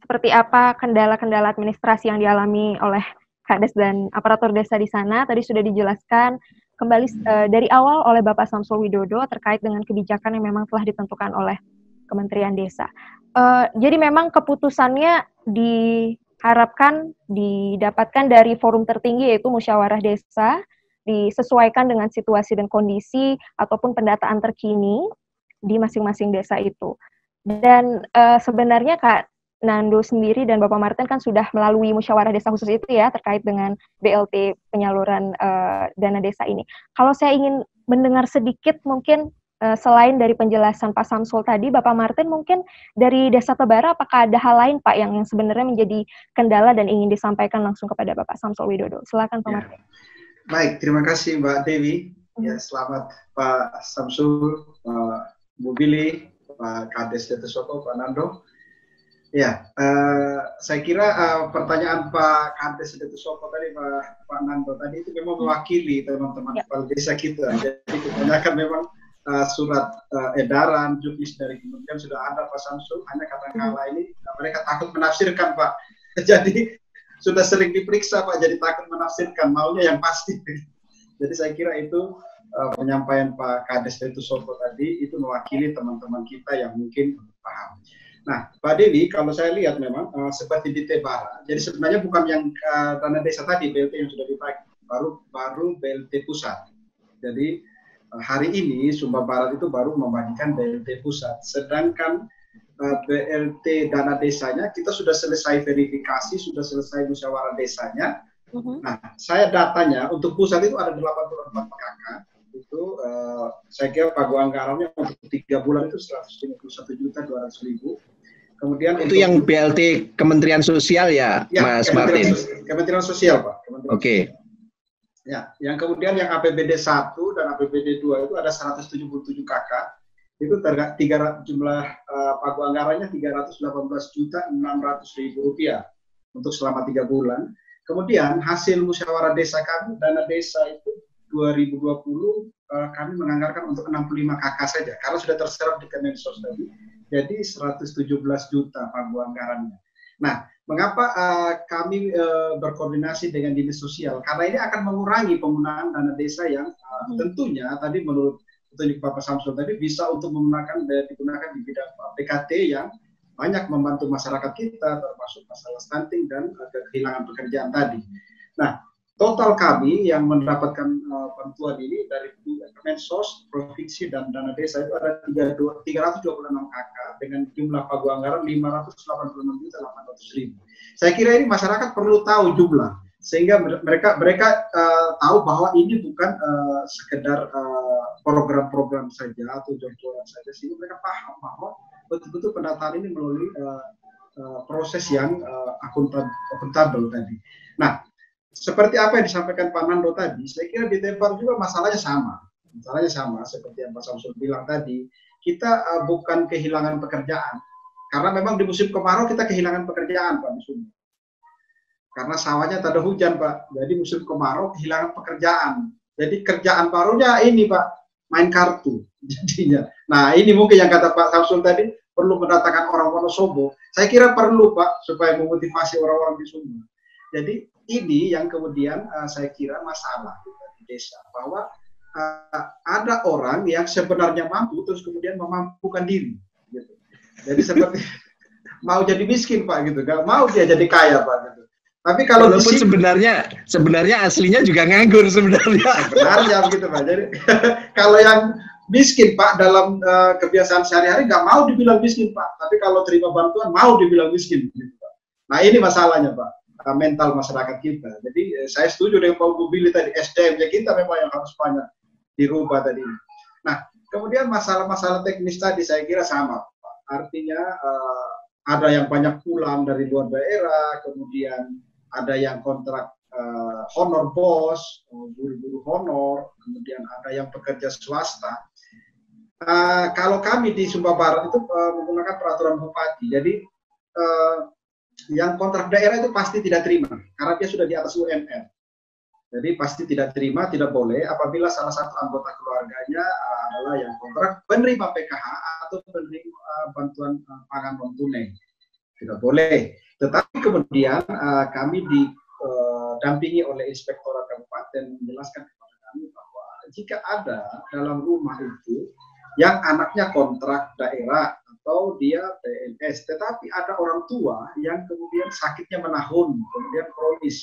seperti apa kendala-kendala administrasi yang dialami oleh Kades dan aparatur desa di sana. Tadi sudah dijelaskan kembali dari awal oleh Bapak Samsul Widodo terkait dengan kebijakan yang memang telah ditentukan oleh Kementerian Desa. Jadi memang keputusannya diharapkan didapatkan dari forum tertinggi yaitu musyawarah desa, disesuaikan dengan situasi dan kondisi ataupun pendataan terkini di masing-masing desa itu. Dan sebenarnya Kak Nandu sendiri dan Bapak Martin kan sudah melalui musyawarah desa khusus itu ya terkait dengan BLT penyaluran dana desa ini. Kalau saya ingin mendengar sedikit mungkin selain dari penjelasan Pak Samsul tadi, Bapak Martin mungkin dari Desa Tebara apakah ada hal lain Pak yang sebenarnya menjadi kendala dan ingin disampaikan langsung kepada Bapak Samsul Widodo? Silakan Pak Martin. Baik, terima kasih Mbak Dewi. Ya, selamat Pak Samsul, Bu Billy, Pak Kades Detusoko, Pak Nando. Ya, saya kira pertanyaan Pak Kades Detusoko tadi, Pak Nando tadi itu memang mewakili teman-teman kepala desa kita. Jadi kebanyakan memang surat edaran, juknis dari kementerian sudah ada Pak Samsul, hanya kadang-kala ini mereka takut menafsirkan Pak. Jadi sudah sering diperiksa Pak, jadi takut menafsirkan, maunya yang pasti. Jadi saya kira itu penyampaian Pak Kades Detusoko tadi itu mewakili teman-teman kita yang mungkin paham. Nah, Pak Dewi, kalau saya lihat memang seperti di Tebara, jadi sebenarnya bukan yang dana desa tadi, BLT yang sudah dibagi, baru BLT pusat. Jadi hari ini Sumba Barat itu baru membagikan BLT pusat, sedangkan BLT dana desanya kita sudah selesai verifikasi, sudah selesai musyawarah desanya. Nah, saya datanya untuk pusat itu ada 84 PKK. Itu saya kira pagu anggarannya untuk 3 bulan itu 151.200.000. Kemudian itu yang BLT Kementerian Sosial ya, Mas Martin? Kementerian Sosial Pak. Oke. Ya, yang kemudian yang APBD 1 dan APBD 2 itu ada 177 KK. Itu jumlah pagu anggarannya 318.600.000 rupiah untuk selama 3 bulan. Kemudian hasil musyawarah desa kami, dana desa itu 2020 kami menganggarkan untuk 65 KK saja, karena sudah terserap di Kemensos tadi, jadi 117 juta pagu anggarannya. Nah, mengapa kami berkoordinasi dengan dinas sosial? Karena ini akan mengurangi penggunaan dana desa yang tentunya tadi menurut petunjuk Bapak Samsul tadi bisa untuk digunakan di bidang PKT yang banyak membantu masyarakat kita, termasuk masalah stunting dan kehilangan pekerjaan tadi. Nah, total kami yang mendapatkan bantuan ini dari Kemensos, Provinsi, dan dana desa itu ada 326 KK dengan jumlah pagu anggaran 586.800.000. Saya kira ini masyarakat perlu tahu jumlah, sehingga mereka tahu bahwa ini bukan sekedar program-program saja atau jor-joran saja, sehingga mereka paham bahwa betul-betul pendataan ini melalui proses yang akuntabel tadi. Nah, seperti apa yang disampaikan Pak Nando tadi, saya kira di Tebara juga masalahnya sama. Masalahnya sama seperti yang Pak Samsul bilang tadi. Kita bukan kehilangan pekerjaan, karena memang di musim kemarau kita kehilangan pekerjaan Pak di Sumba. Karena sawahnya tak ada hujan Pak, jadi musim kemarau kehilangan pekerjaan. Jadi kerjaan barunya ini Pak, main kartu jadinya. Nah ini mungkin yang kata Pak Samsul tadi, perlu mendatangkan orang Wonosobo. Saya kira perlu Pak, supaya memotivasi orang-orang di Sumba. Jadi ini yang kemudian saya kira masalah di desa, bahwa ada orang yang sebenarnya mampu terus kemudian memampukan diri gitu. Jadi seperti mau jadi miskin Pak gitu, gak mau dia jadi kaya Pak gitu. Tapi kalau walaupun sebenarnya aslinya juga nganggur sebenarnya begitu Pak. Jadi kalau yang miskin Pak dalam kebiasaan sehari-hari nggak mau dibilang miskin Pak, tapi kalau terima bantuan mau dibilang miskin gitu, Pak. Nah ini masalahnya Pak, mental masyarakat kita. Jadi saya setuju dengan Pak Billy tadi, SDM-nya kita memang yang harus banyak dirubah tadi. Nah kemudian masalah-masalah teknis tadi saya kira sama Pak. Artinya ada yang banyak pulang dari luar daerah, kemudian ada yang kontrak honor bos, guru-guru honor, kemudian ada yang pekerja swasta. Kalau kami di Sumba Barat itu menggunakan peraturan bupati, jadi yang kontrak daerah itu pasti tidak terima, karena dia sudah di atas UMR. Jadi pasti tidak terima, tidak boleh apabila salah satu anggota keluarganya adalah yang kontrak penerima PKH atau penerima bantuan pangan non tunai. Tidak boleh. Tetapi kemudian kami didampingi oleh Inspektorat Kabupaten menjelaskan kepada kami bahwa jika ada dalam rumah itu yang anaknya kontrak daerah atau dia PNS, tetapi ada orang tua yang kemudian sakitnya menahun, kemudian kronis.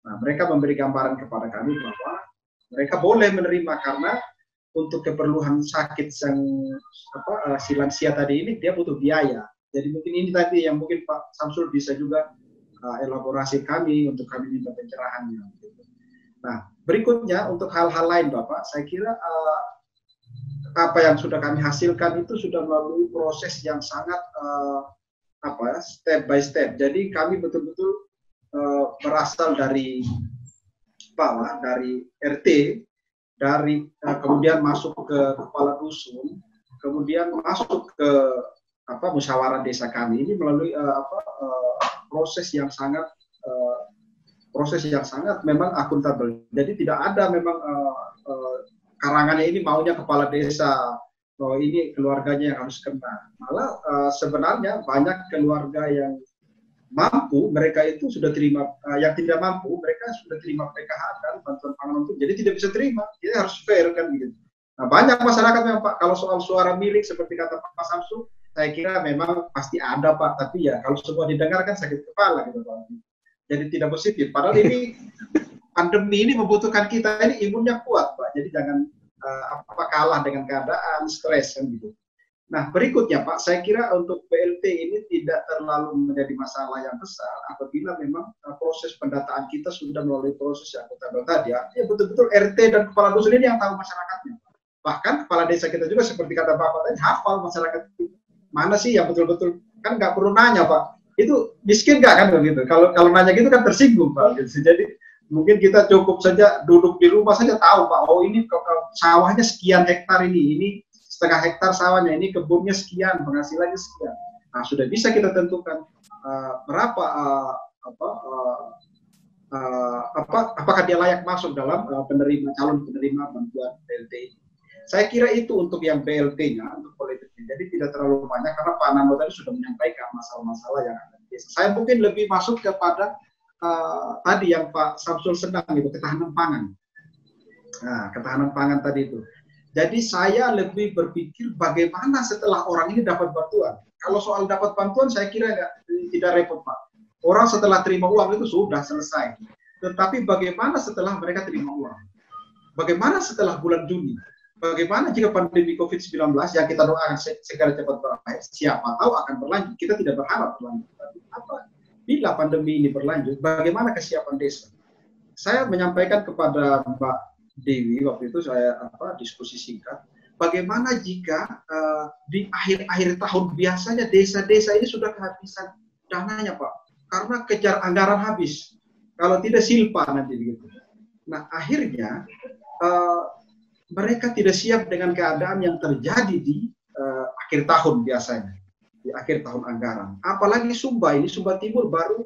Nah, mereka memberi gambaran kepada kami bahwa mereka boleh menerima karena untuk keperluan sakit yang si lansia tadi ini dia butuh biaya. Jadi mungkin ini tadi yang mungkin Pak Samsul bisa juga elaborasi kami untuk kami minta pencerahannya. Nah, berikutnya untuk hal-hal lain Bapak, saya kira apa yang sudah kami hasilkan itu sudah melalui proses yang sangat step by step. Jadi kami betul-betul berasal dari bawah, dari RT, dari kemudian masuk ke kepala dusun, kemudian masuk ke musyawarah desa kami. Ini melalui proses yang sangat memang akuntabel. Jadi tidak ada memang karangannya ini maunya kepala desa, oh ini keluarganya yang harus kena. Malah sebenarnya banyak keluarga yang mampu, mereka itu sudah terima, yang tidak mampu, mereka sudah terima PKH dan bantuan pangan untuk, jadi tidak bisa terima, jadi harus fair kan gitu. Nah banyak masyarakat memang Pak, kalau soal suara miring seperti kata Pak Samsul, saya kira memang pasti ada Pak, tapi ya kalau semua didengarkan sakit kepala gitu Pak. Jadi tidak positif, padahal ini pandemi ini membutuhkan kita ini imunnya kuat Pak, jadi jangan kalah dengan keadaan stres kan gitu. Nah berikutnya Pak, saya kira untuk PLT ini tidak terlalu menjadi masalah yang besar apabila memang proses pendataan kita sudah melalui proses yang akuntabel tadi ya, betul-betul RT dan kepala dusun ini yang tahu masyarakatnya. Bahkan kepala desa kita juga seperti kata Bapak tadi hafal masyarakat itu mana sih yang betul-betul, kan nggak perlu nanya Pak, itu miskin nggak kan begitu, kalau nanya gitu kan tersinggung Pak gitu. Jadi mungkin kita cukup saja duduk di rumah saja tahu Pak, oh ini sawahnya sekian hektar, ini setengah hektar sawahnya, ini kebunnya sekian, penghasilannya sekian. Nah sudah bisa kita tentukan berapa apakah dia layak masuk dalam calon penerima bantuan PLT. Saya kira itu untuk yang PLT-nya, untuk politiknya. Jadi tidak terlalu banyak karena Pak Nando tadi sudah menyampaikan masalah-masalah yang ada di desa. Saya mungkin lebih masuk kepada tadi yang Pak Samsul senang itu, ketahanan pangan. Nah, ketahanan pangan tadi itu. Jadi saya lebih berpikir bagaimana setelah orang ini dapat bantuan. Kalau soal dapat bantuan saya kira tidak repot Pak. Orang setelah terima uang itu sudah selesai. Tetapi bagaimana setelah mereka terima uang? Bagaimana setelah bulan Juni? Bagaimana jika pandemi COVID-19 yang kita doakan segera cepat berakhir? Siapa tahu akan berlanjut. Kita tidak berharap berlanjut. Tapi bila pandemi ini berlanjut, bagaimana kesiapan desa? Saya menyampaikan kepada Mbak Dewi waktu itu, saya diskusi singkat. Bagaimana jika di akhir-akhir tahun biasanya desa-desa ini sudah kehabisan dananya Pak, karena kejar anggaran habis. Kalau tidak silpa nanti begitu. Nah akhirnya mereka tidak siap dengan keadaan yang terjadi di akhir tahun biasanya, di akhir tahun anggaran. Apalagi Sumba Timur baru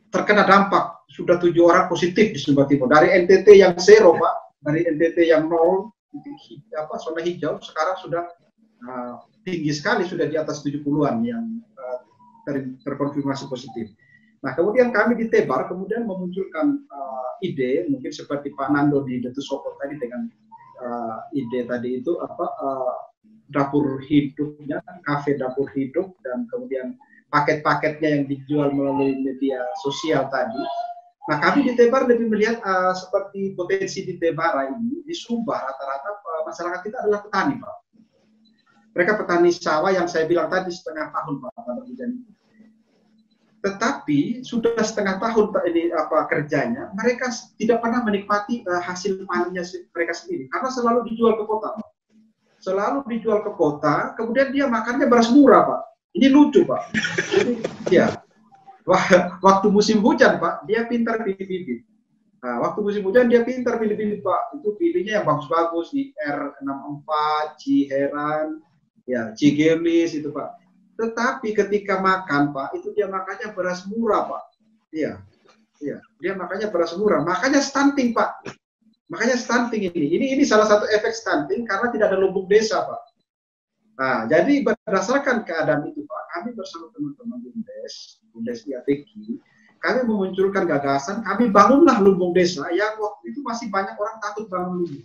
terkena dampak, sudah 7 orang positif di Sumba Timur. Dari NTT yang 0 Pak, dari NTT yang 0, zona hijau, sekarang sudah tinggi sekali, sudah di atas 70-an yang terkonfirmasi positif. Nah kemudian kami di Tebar kemudian memunculkan ide, mungkin seperti Pak Nando di Detu Sokot tadi dengan ide tadi itu dapur hidupnya, kafe dapur hidup, dan kemudian paket-paketnya yang dijual melalui media sosial tadi. Nah kami di Tebar lebih melihat seperti potensi di Tebar ini, di Sumba rata-rata masyarakat kita adalah petani Pak. Mereka petani sawah yang saya bilang tadi setengah tahun Pak pada hujan itu. Tetapi sudah setengah tahun ini kerjanya, mereka tidak pernah menikmati hasil panennya mereka sendiri karena selalu dijual ke kota Pak. Selalu dijual ke kota, kemudian dia makannya beras murah Pak. Ini lucu Pak. Jadi, ya, waktu musim hujan Pak, dia pintar pilih bibit. Nah, waktu musim hujan dia pintar pilih bibit Pak. Itu pilihnya yang bagus-bagus, di R64, Ciheran, ya Cigemis itu Pak. Tetapi ketika makan Pak, itu dia makannya beras murah Pak. Iya, dia makannya beras murah. Makanya stunting Pak. Makanya stunting ini salah satu efek stunting karena tidak ada lumbung desa Pak. Nah, jadi berdasarkan keadaan itu Pak, kami bersama teman-teman BUMDes IATQ, kami memunculkan gagasan, kami bangunlah lumbung desa yang waktu itu masih banyak orang takut bangun lumbung.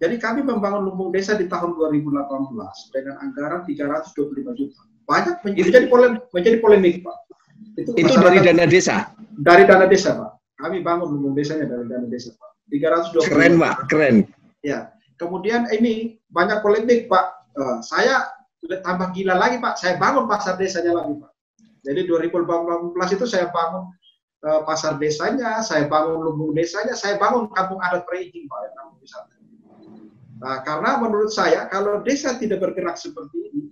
Jadi kami membangun lumbung desa di tahun 2018 dengan anggaran 325 juta. Banyak menjadi polemik Pak. Itu dari dana desa? Dari dana desa Pak. Kami bangun lumbung desanya dari dana desa Pak. 320. Keren Pak, keren. Ya. Kemudian ini banyak polemik Pak. Saya tambah gila lagi Pak. Saya bangun pasar desanya lagi Pak. Jadi 2018 itu saya bangun pasar desanya, saya bangun lumbung desanya, saya bangun kampung adat Preijing Pak, yang kampung wisata. Karena menurut saya kalau desa tidak bergerak seperti ini,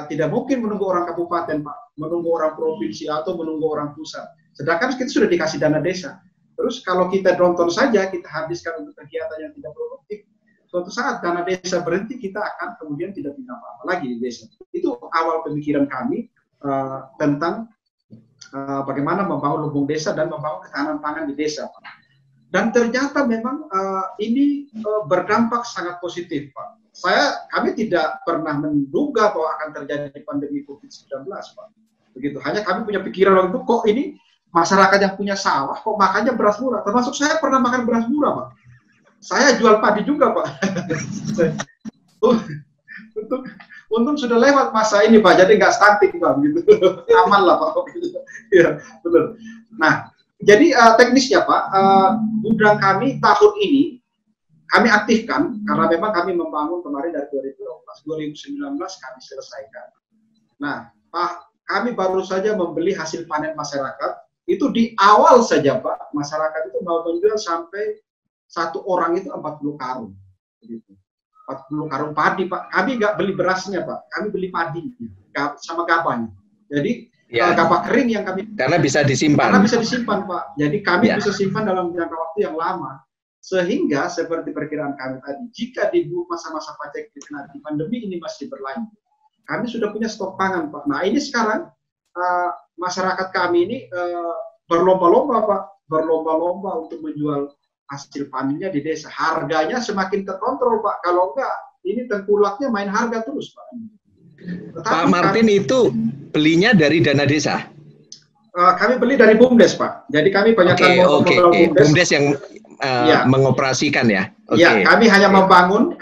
tidak mungkin menunggu orang kabupaten, Pak, menunggu orang provinsi atau menunggu orang pusat. Sedangkan kita sudah dikasih dana desa. Terus kalau kita nonton saja, kita habiskan untuk kegiatan yang tidak produktif, suatu saat dana desa berhenti, kita akan kemudian tidak punya apa-apa lagi di desa. Itu awal pemikiran kami tentang bagaimana membangun lumbung desa dan membangun ketahanan pangan di desa, Pak. Dan ternyata memang ini berdampak sangat positif, Pak. Kami tidak pernah menduga bahwa akan terjadi pandemi COVID-19, Pak. Begitu. Hanya kami punya pikiran waktu itu, kok ini masyarakat yang punya sawah, kok makannya beras murah. Termasuk saya pernah makan beras murah, Pak. Saya jual padi juga, Pak. Untung sudah lewat masa ini, Pak. Jadi nggak stunting, Pak. Gitu. Aman lah, Pak. Ya, betul. Nah, jadi teknisnya, Pak, gudang kami tahun ini kami aktifkan karena memang kami membangun kemarin dari 2019 kami selesaikan. Nah, Pak, kami baru saja membeli hasil panen masyarakat. Itu di awal saja, Pak, masyarakat itu mau menjual sampai satu orang itu 40 karung. Gitu. 40 karung padi, Pak. Kami nggak beli berasnya, Pak. Kami beli padi sama gabahnya. Jadi gabah kering yang kami karena bisa disimpan. Karena bisa disimpan, Pak. Jadi kami bisa simpan dalam jangka waktu yang lama. Sehingga seperti perkiraan kami tadi, jika di masa-masa paceklik nanti pandemi ini masih berlanjut, kami sudah punya stok pangan, Pak. Nah, ini sekarang masyarakat kami ini berlomba-lomba, Pak, berlomba-lomba untuk menjual hasil panennya di desa. Harganya semakin terkontrol, Pak. Kalau enggak, ini tengkulaknya main harga terus, Pak. Pak Martin itu belinya dari dana desa? Kami beli dari BUMDes, Pak. Jadi kami banyakkan modal BUMDes yang mengoperasikan ya. Ya, kami hanya membangun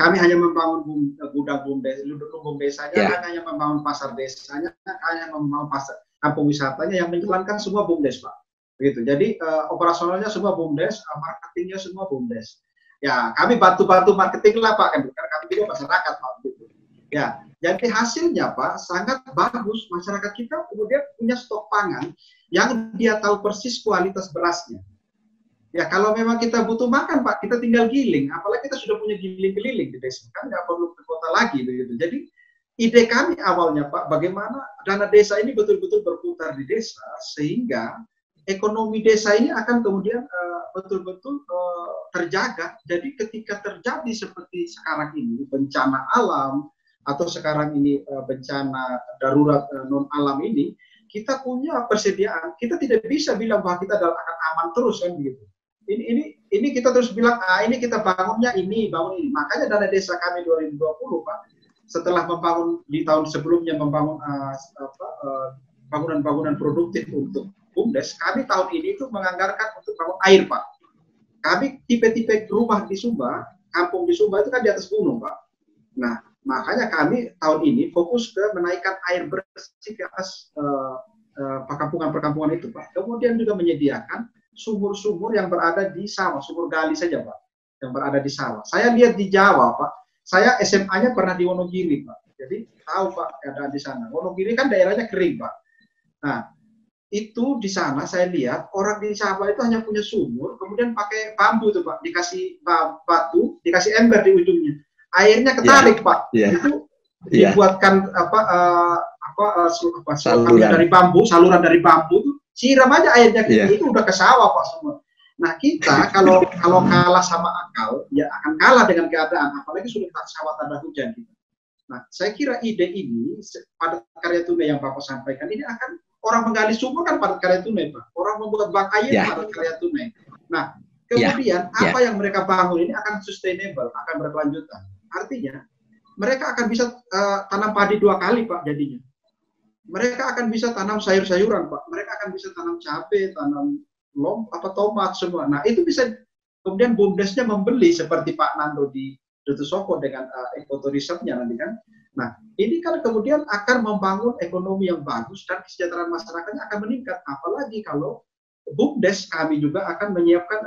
gudang BUMDes, lumbung desanya, hanya membangun pasar desanya, hanya membangun pasar kampung wisatanya, yang menjalankan semua BUMDes, Pak. Begitu. Jadi operasionalnya semua BUMDes, marketingnya semua BUMDes. Ya, kami bantu-bantu marketing lah, Pak, kan kami juga masyarakat, Pak. Begitu. Ya, jadi hasilnya, Pak, sangat bagus. Masyarakat kita kemudian punya stok pangan yang dia tahu persis kualitas berasnya. Ya, kalau memang kita butuh makan, Pak, kita tinggal giling. Apalagi kita sudah punya giling keliling di desa, kan nggak perlu ke kota lagi, begitu. Jadi ide kami awalnya, Pak, bagaimana dana desa ini betul-betul berputar di desa sehingga ekonomi desa ini akan kemudian betul-betul terjaga. Jadi ketika terjadi seperti sekarang ini bencana alam, atau sekarang ini bencana darurat non alam ini, kita punya persediaan. Kita tidak bisa bilang bahwa kita akan aman terus, kan begitu. Ini kita terus bilang, ini kita bangunnya ini, bangun ini. Makanya dana desa kami 2020, Pak, setelah membangun di tahun sebelumnya membangun bangunan-bangunan produktif untuk BUMDes, kami tahun ini itu menganggarkan untuk bangun air, Pak. Kami tipe-tipe rumah di Sumba, kampung di Sumba itu kan di atas gunung, Pak. Nah, makanya kami tahun ini fokus ke menaikkan air bersih ke atas perkampungan-perkampungan itu, Pak. Kemudian juga menyediakan sumur-sumur yang berada di sawah, sumur gali saja, Pak, yang berada di sawah. Saya lihat di Jawa, Pak. Saya SMA-nya pernah di Wonogiri, Pak. Jadi tahu, Pak, keadaan di sana. Wonogiri kan daerahnya kering, Pak. Nah, itu di sana saya lihat orang di Jawa itu hanya punya sumur, kemudian pakai bambu tuh, Pak, dikasih batu, dikasih ember di ujungnya. Airnya ketarik, Pak. Itu dibuatkan saluran dari bambu tuh, siram aja airnya itu udah ke sawah, Pak, semua. Nah, kita kalau kalah sama akal, ya akan kalah dengan keadaan, apalagi sudah sawah tanda hujan kita. Nah, saya kira ide ini padat karya tunai yang Bapak sampaikan ini akan orang menggali sumur kan padat karya tunai, Pak. Orang membuat bank air padat karya tunai. Nah, kemudian apa yang mereka bangun ini akan sustainable, akan berkelanjutan. Artinya, mereka akan bisa tanam padi 2 kali, Pak, jadinya. Mereka akan bisa tanam sayur-sayuran, Pak. Mereka akan bisa tanam cabai, tanam tomat, semua. Nah, itu bisa kemudian BUMDesnya membeli seperti Pak Nando di Dutesoko dengan ekotourismnya nanti kan. Nah, ini kan kemudian akan membangun ekonomi yang bagus dan kesejahteraan masyarakatnya akan meningkat. Apalagi kalau BUMDes kami juga akan menyiapkan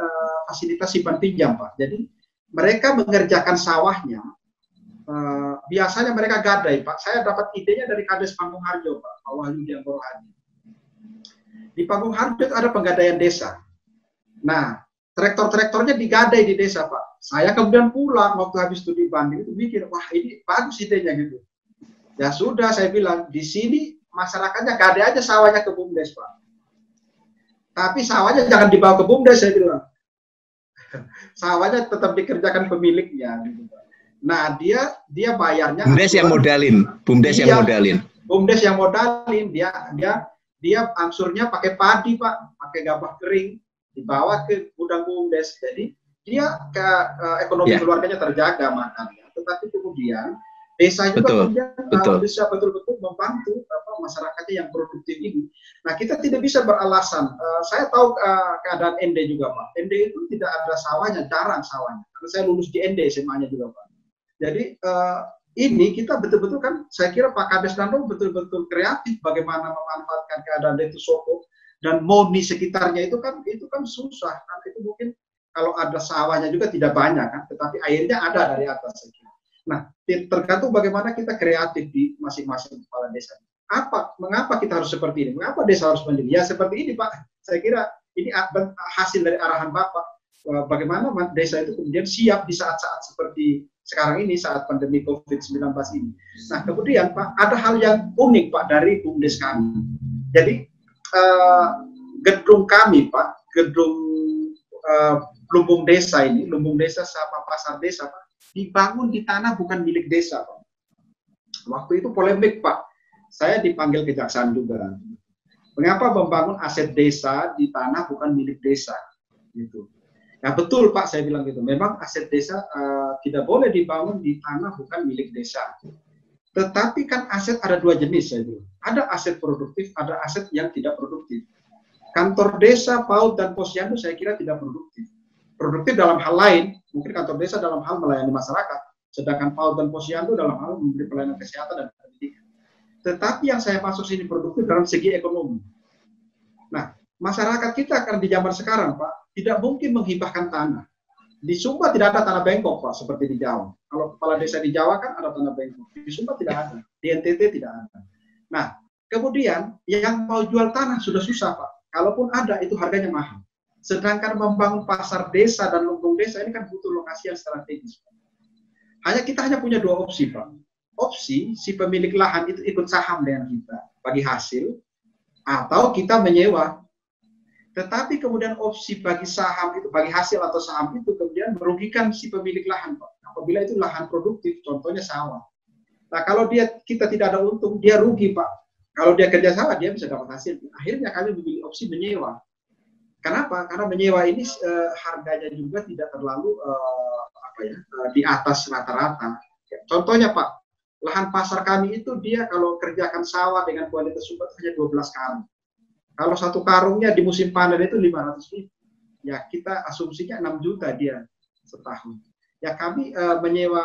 fasilitas simpan pinjam, Pak. Jadi mereka mengerjakan sawahnya, biasanya mereka gadai, Pak. Saya dapat idenya dari Kades Panggung Harjo, Pak, Pak Wahyu Dianggoro Hadi. Di Panggung Harjo ada penggadaian desa. Nah, traktor-traktornya digadai di desa, Pak. Saya kemudian pulang waktu habis studi banding itu mikir, wah ini bagus idenya gitu. Ya sudah, saya bilang di sini masyarakatnya gade aja sawahnya ke BUMDes, Pak. Tapi sawahnya jangan dibawa ke BUMDes, saya bilang. Sawahnya tetap dikerjakan pemiliknya gitu, Pak. Nah, dia bayarnya BUMDes yang modalin, BUMDes yang modalin. BUMDes yang modalin, dia angsurnya pakai padi, Pak, pakai gabah kering, dibawa ke gudang BUMDes. Jadi dia ekonomi keluarganya terjaga makannya. Tetapi kemudian desa juga kemudian bisa betul-betul membantu masyarakatnya yang produktif ini. Nah, kita tidak bisa beralasan. Saya tahu keadaan ND juga, Pak. ND itu tidak ada sawahnya, jarang sawahnya. Karena saya lulus di ND SMA-nya juga, Pak. Jadi ini kita betul-betul kan, saya kira Pak Kades Nando betul-betul kreatif bagaimana memanfaatkan keadaan Detu Soko dan Moni sekitarnya itu kan susah. Kan itu mungkin kalau ada sawahnya juga tidak banyak kan, tetapi airnya ada dari atas. Saya kira. Nah, tergantung bagaimana kita kreatif di masing-masing kepala desa. Mengapa kita harus seperti ini? Mengapa desa harus mandiri? Ya seperti ini, Pak. Saya kira ini hasil dari arahan Bapak. Bagaimana desa itu kemudian siap di saat-saat seperti sekarang ini, saat pandemi COVID-19 ini. Nah, kemudian Pak, ada hal yang unik Pak dari BUMDes kami. Jadi gedung kami Pak, gedung lumbung desa ini, lumbung desa sama pasar desa Pak, dibangun di tanah bukan milik desa Pak. Waktu itu polemik Pak. Saya dipanggil kejaksaan juga. Mengapa membangun aset desa di tanah bukan milik desa? Gitu. Nah betul Pak, saya bilang gitu. Memang aset desa tidak boleh dibangun di tanah bukan milik desa. Tetapi kan aset ada dua jenis, saya bilang. Ada aset produktif, ada aset yang tidak produktif. Kantor desa, PAUD, dan Posyandu saya kira tidak produktif. Produktif dalam hal lain, mungkin kantor desa dalam hal melayani masyarakat. Sedangkan PAUD dan Posyandu dalam hal memberi pelayanan kesehatan dan pendidikan. Tetapi yang saya masuk sini produktif dalam segi ekonomi. Nah, masyarakat kita kan di zaman sekarang, Pak, tidak mungkin menghibahkan tanah. Di Sumba tidak ada tanah bengkok, Pak, seperti di Jawa. Kalau kepala desa di Jawa kan ada tanah bengkok. Di Sumba tidak ada. Di NTT tidak ada. Nah, kemudian yang mau jual tanah sudah susah, Pak. Kalaupun ada, itu harganya mahal. Sedangkan membangun pasar desa dan lumbung desa ini kan butuh lokasi yang strategis. Kita hanya punya dua opsi, Pak. Opsi si pemilik lahan itu ikut saham dengan kita bagi hasil, atau kita menyewa. Tetapi kemudian opsi bagi saham itu, bagi hasil atau saham itu kemudian merugikan si pemilik lahan, Pak. Apabila itu lahan produktif, contohnya sawah. Nah, kalau kita tidak ada untung, dia rugi, Pak. Kalau dia kerja sawah, dia bisa dapat hasil. Akhirnya kami memilih opsi menyewa. Kenapa? Karena menyewa ini harganya juga tidak terlalu di atas rata-rata. Contohnya, Pak, lahan pasar kami itu dia kalau kerjakan sawah dengan kualitas super hanya 12 karung. Kalau satu karungnya di musim panen itu 500.000. Ya kita asumsinya 6 juta dia setahun. Ya kami menyewa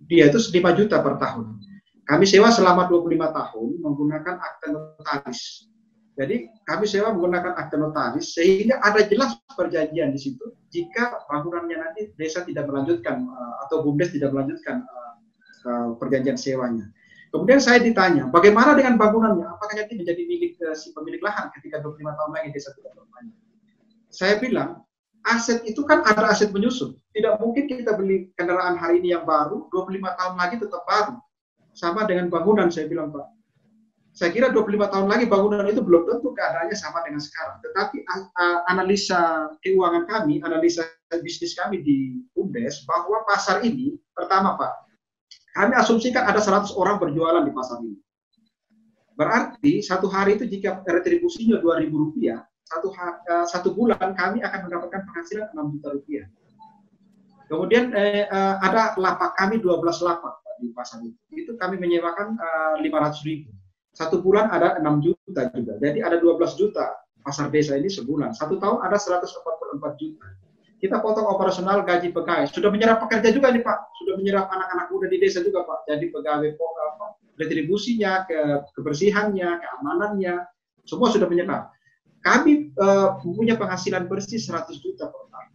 dia itu 5 juta per tahun. Kami sewa selama 25 tahun menggunakan akte notaris. Jadi kami sewa menggunakan akte notaris sehingga ada jelas perjanjian di situ jika bangunannya nanti desa tidak melanjutkan atau BUMDes tidak melanjutkan perjanjian sewanya. Kemudian saya ditanya, bagaimana dengan bangunannya? Apakah nanti menjadi milik si pemilik lahan ketika 25 tahun lagi desa tidak bermain? Saya bilang, aset itu kan ada aset menyusun. Tidak mungkin kita beli kendaraan hari ini yang baru, 25 tahun lagi tetap baru. Sama dengan bangunan, saya bilang, Pak. Saya kira 25 tahun lagi bangunan itu belum tentu keadaannya sama dengan sekarang. Tetapi analisa keuangan kami, analisa bisnis kami di BUMDes, bahwa pasar ini, pertama Pak, kami asumsikan ada 100 orang berjualan di pasar ini. Berarti satu hari itu jika retribusinya Rp2.000, satu bulan kami akan mendapatkan penghasilan Rp6 juta. Kemudian ada lapak kami 12 lapak di pasar itu. Itu kami menyewakan 500.000. Satu bulan ada 6 juta juga. Jadi ada 12 juta pasar desa ini sebulan. Satu tahun ada 144 juta. Kita potong operasional gaji pegawai. Sudah menyerap pekerja juga nih Pak. Sudah menyerap anak-anak muda di desa juga Pak. Jadi pegawai retribusinya, kebersihannya, keamanannya, semua sudah menyerap. Kami punya penghasilan bersih 100 juta per tahun.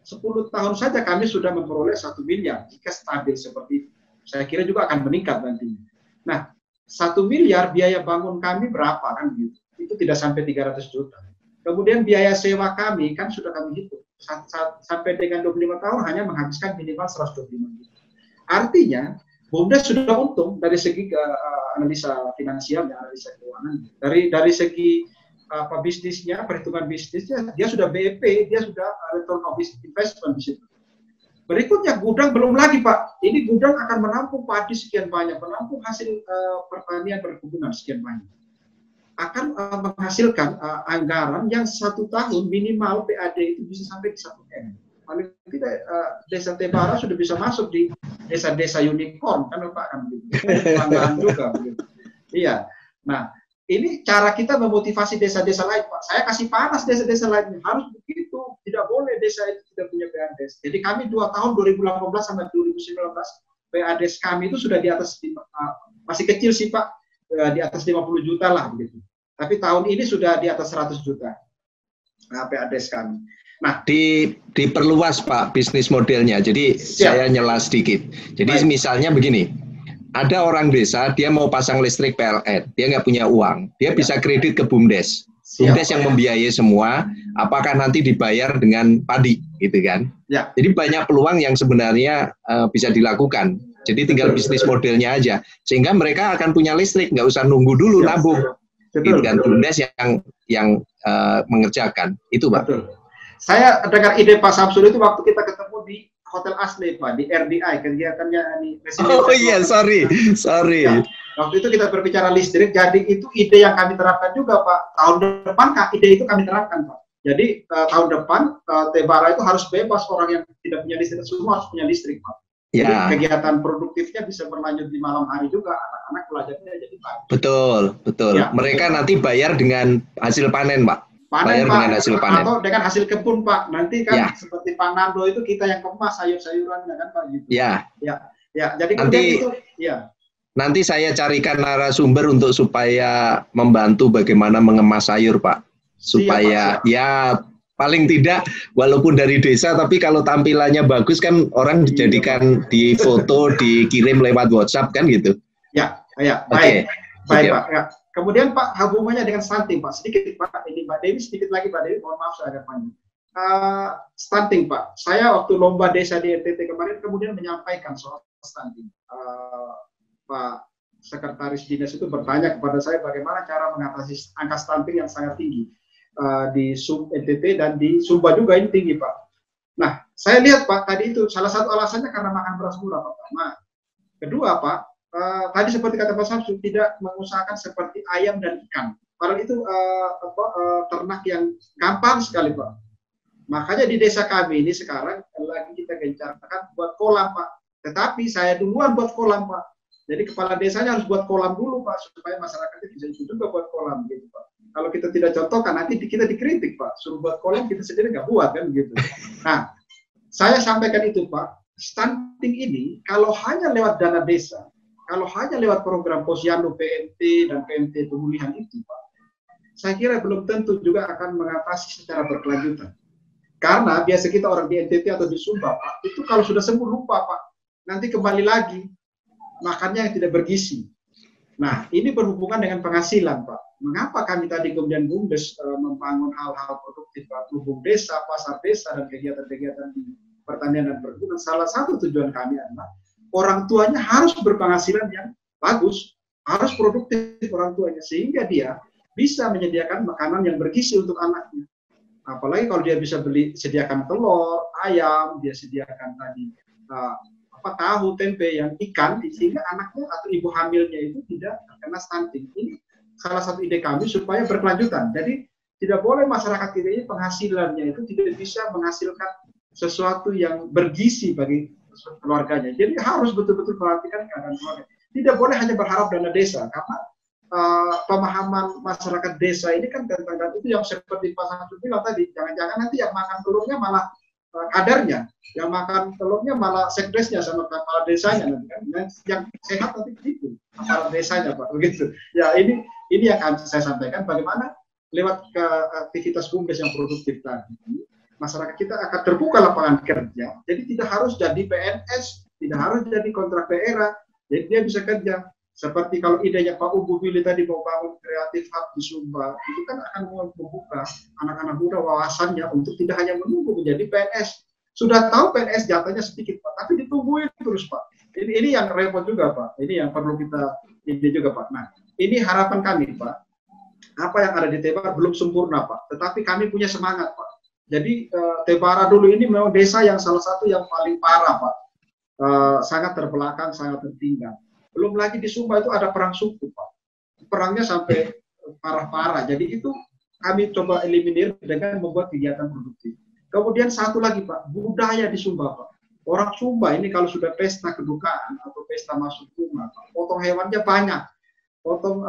10 tahun saja kami sudah memperoleh 1 miliar. Jika stabil seperti itu. Saya kira juga akan meningkat nantinya. Nah, 1 miliar biaya bangun kami berapa kan gitu. Itu tidak sampai 300 juta. Kemudian biaya sewa kami kan sudah kami hitung. sampai dengan 25 tahun hanya menghabiskan minimal 125 juta. Artinya BUMDes sudah untung dari segi analisa finansialnya, analisa keuangan, dari segi bisnisnya, perhitungan bisnisnya, dia sudah BEP, dia sudah return of investment di situ. Berikutnya gudang belum lagi Pak, ini gudang akan menampung padi sekian banyak, menampung hasil pertanian perkebunan sekian banyak, akan menghasilkan anggaran yang 1 tahun minimal PAD itu bisa sampai di 1 M. Paling tidak Desa Tebara sudah bisa masuk di desa-desa unicorn kan Pak, kan banggaan juga begitu. Iya. Nah, ini cara kita memotivasi desa-desa lain Pak. Saya kasih panas desa-desa lain, harus begitu. Tidak boleh desa itu tidak punya PADes. Jadi kami 2 tahun 2018 sampai 2019 PADes kami itu sudah di atas masih kecil sih Pak, di atas 50 juta lah begitu. Tapi tahun ini sudah di atas 100 juta PADes kami. Nah, diperluas Pak bisnis modelnya. Jadi saya nyela sedikit. Jadi misalnya begini, ada orang desa dia mau pasang listrik PLN, dia nggak punya uang, dia bisa kredit ke BUMDes. BUMDes yang membiayai semua, apakah nanti dibayar dengan padi, gitu kan? Ya. Jadi banyak peluang yang sebenarnya bisa dilakukan. Jadi tinggal bisnis modelnya aja, sehingga mereka akan punya listrik, nggak usah nunggu dulu nabung. Gitu kan? BUMDes yang mengerjakan itu, Pak. Betul. Saya dengar ide Pak Samsul itu waktu kita ketemu di Hotel Asli Pak, di RDI, kegiatannya ini. Oh iya, sorry. Ya, waktu itu kita berbicara listrik, jadi itu ide yang kami terapkan juga Pak. Tahun depan ide itu kami terapkan Pak. Jadi tahun depan Tebara itu harus bebas, orang yang tidak punya listrik semua harus punya listrik Pak. Jadi kegiatan produktifnya bisa berlanjut di malam hari juga, anak-anak belajarnya jadi bagus. Betul. Ya, mereka nanti bayar dengan hasil panen Pak. Panen Pak, dengan hasil panen. Atau dengan hasil kebun Pak. Nanti kan seperti Pak Nando itu kita yang kemas sayur-sayuran kan Pak gitu. Ya. Jadi nanti itu nanti saya carikan narasumber untuk supaya membantu bagaimana mengemas sayur Pak. Supaya siap. Paling tidak walaupun dari desa tapi kalau tampilannya bagus kan orang dijadikan di foto, dikirim lewat WhatsApp kan gitu. Ya, baik. Baik Pak. Ya. Kemudian Pak, hubungannya dengan stunting Pak, sedikit Pak, ini Mbak Dewi sedikit lagi Mbak Dewi, mohon maaf saya agak panjang. Stunting Pak, saya waktu lomba desa di NTT kemarin kemudian menyampaikan soal stunting. Pak Sekretaris Dinas itu bertanya kepada saya bagaimana cara mengatasi angka stunting yang sangat tinggi di NTT dan di Sumba juga ini tinggi Pak. Nah, saya lihat Pak, tadi itu salah satu alasannya karena makan beras murah pertama. Kedua Pak, tadi seperti kata Pak Samsul tidak mengusahakan seperti ayam dan ikan. Padahal itu ternak yang gampang sekali Pak. Makanya di desa kami ini sekarang lagi kita gencarkan buat kolam Pak. Tetapi saya duluan buat kolam Pak. Jadi kepala desanya harus buat kolam dulu Pak supaya masyarakatnya bisa ikut juga buat kolam gitu Pak. Kalau kita tidak contohkan nanti kita dikritik Pak. Suruh buat kolam kita sendiri nggak buat kan gitu. Nah, saya sampaikan itu Pak. Stunting ini kalau hanya lewat dana desa, kalau hanya lewat program Posyandu, PMT, dan PMT pemulihan itu, Pak, saya kira belum tentu juga akan mengatasi secara berkelanjutan. Karena biasa kita orang di NTT atau di Sumba, Pak, itu kalau sudah sembuh lupa, Pak. Nanti kembali lagi, makannya yang tidak bergizi. Nah, ini berhubungan dengan penghasilan, Pak. Mengapa kami tadi kemudian BUMDes membangun hal-hal produktif, Pak, hubung desa, pasar desa, dan kegiatan-kegiatan di pertanian dan perkebunan. Salah satu tujuan kami adalah orang tuanya harus berpenghasilan yang bagus, harus produktif orang tuanya, sehingga dia bisa menyediakan makanan yang bergizi untuk anaknya. Apalagi kalau dia bisa sediakan telur, ayam, dia sediakan tadi tahu, tempe, yang ikan, sehingga anaknya atau ibu hamilnya itu tidak terkena stunting. Ini salah satu ide kami supaya berkelanjutan. Jadi tidak boleh masyarakat kita ini penghasilannya itu tidak bisa menghasilkan sesuatu yang bergizi bagi keluarganya. Jadi harus betul-betul perhatikan keadaan keluarga. Tidak boleh hanya berharap dana desa, karena pemahaman masyarakat desa ini kan tentang itu yang seperti Pak Samsul bilang tadi, jangan-jangan nanti yang makan telurnya malah kadarnya, yang makan telurnya malah sekdesnya sama kepala desanya, kan? Yang sehat nanti begitu, kepala desanya Pak, begitu. Ya ini yang akan saya sampaikan, bagaimana lewat ke aktivitas BUMDes yang produktif tadi, masyarakat kita akan terbuka lapangan kerja, jadi tidak harus jadi PNS, tidak harus jadi kontrak daerah, jadi dia bisa kerja. Seperti kalau idenya Pak Ubu pilih tadi mau bangun kreatif hub di Sumba, itu kan akan membuka anak-anak muda wawasannya untuk tidak hanya menunggu menjadi PNS. Sudah tahu PNS jatahnya sedikit Pak, tapi ditungguin terus Pak. Ini yang repot juga Pak. Ini yang perlu kita ini juga Pak. Nah, ini harapan kami Pak. Apa yang ada di Tebara belum sempurna Pak, tetapi kami punya semangat Pak. Jadi Tebara dulu ini memang desa yang salah satu yang paling parah Pak. Sangat terbelakang, sangat tertinggal. Belum lagi di Sumba itu ada perang suku Pak. Perangnya sampai parah-parah. Jadi itu kami coba eliminir dengan membuat kegiatan produktif. Kemudian satu lagi Pak, budaya di Sumba Pak. Orang Sumba ini kalau sudah pesta kedukaan atau pesta masuk rumah, Pak, potong hewannya banyak, potong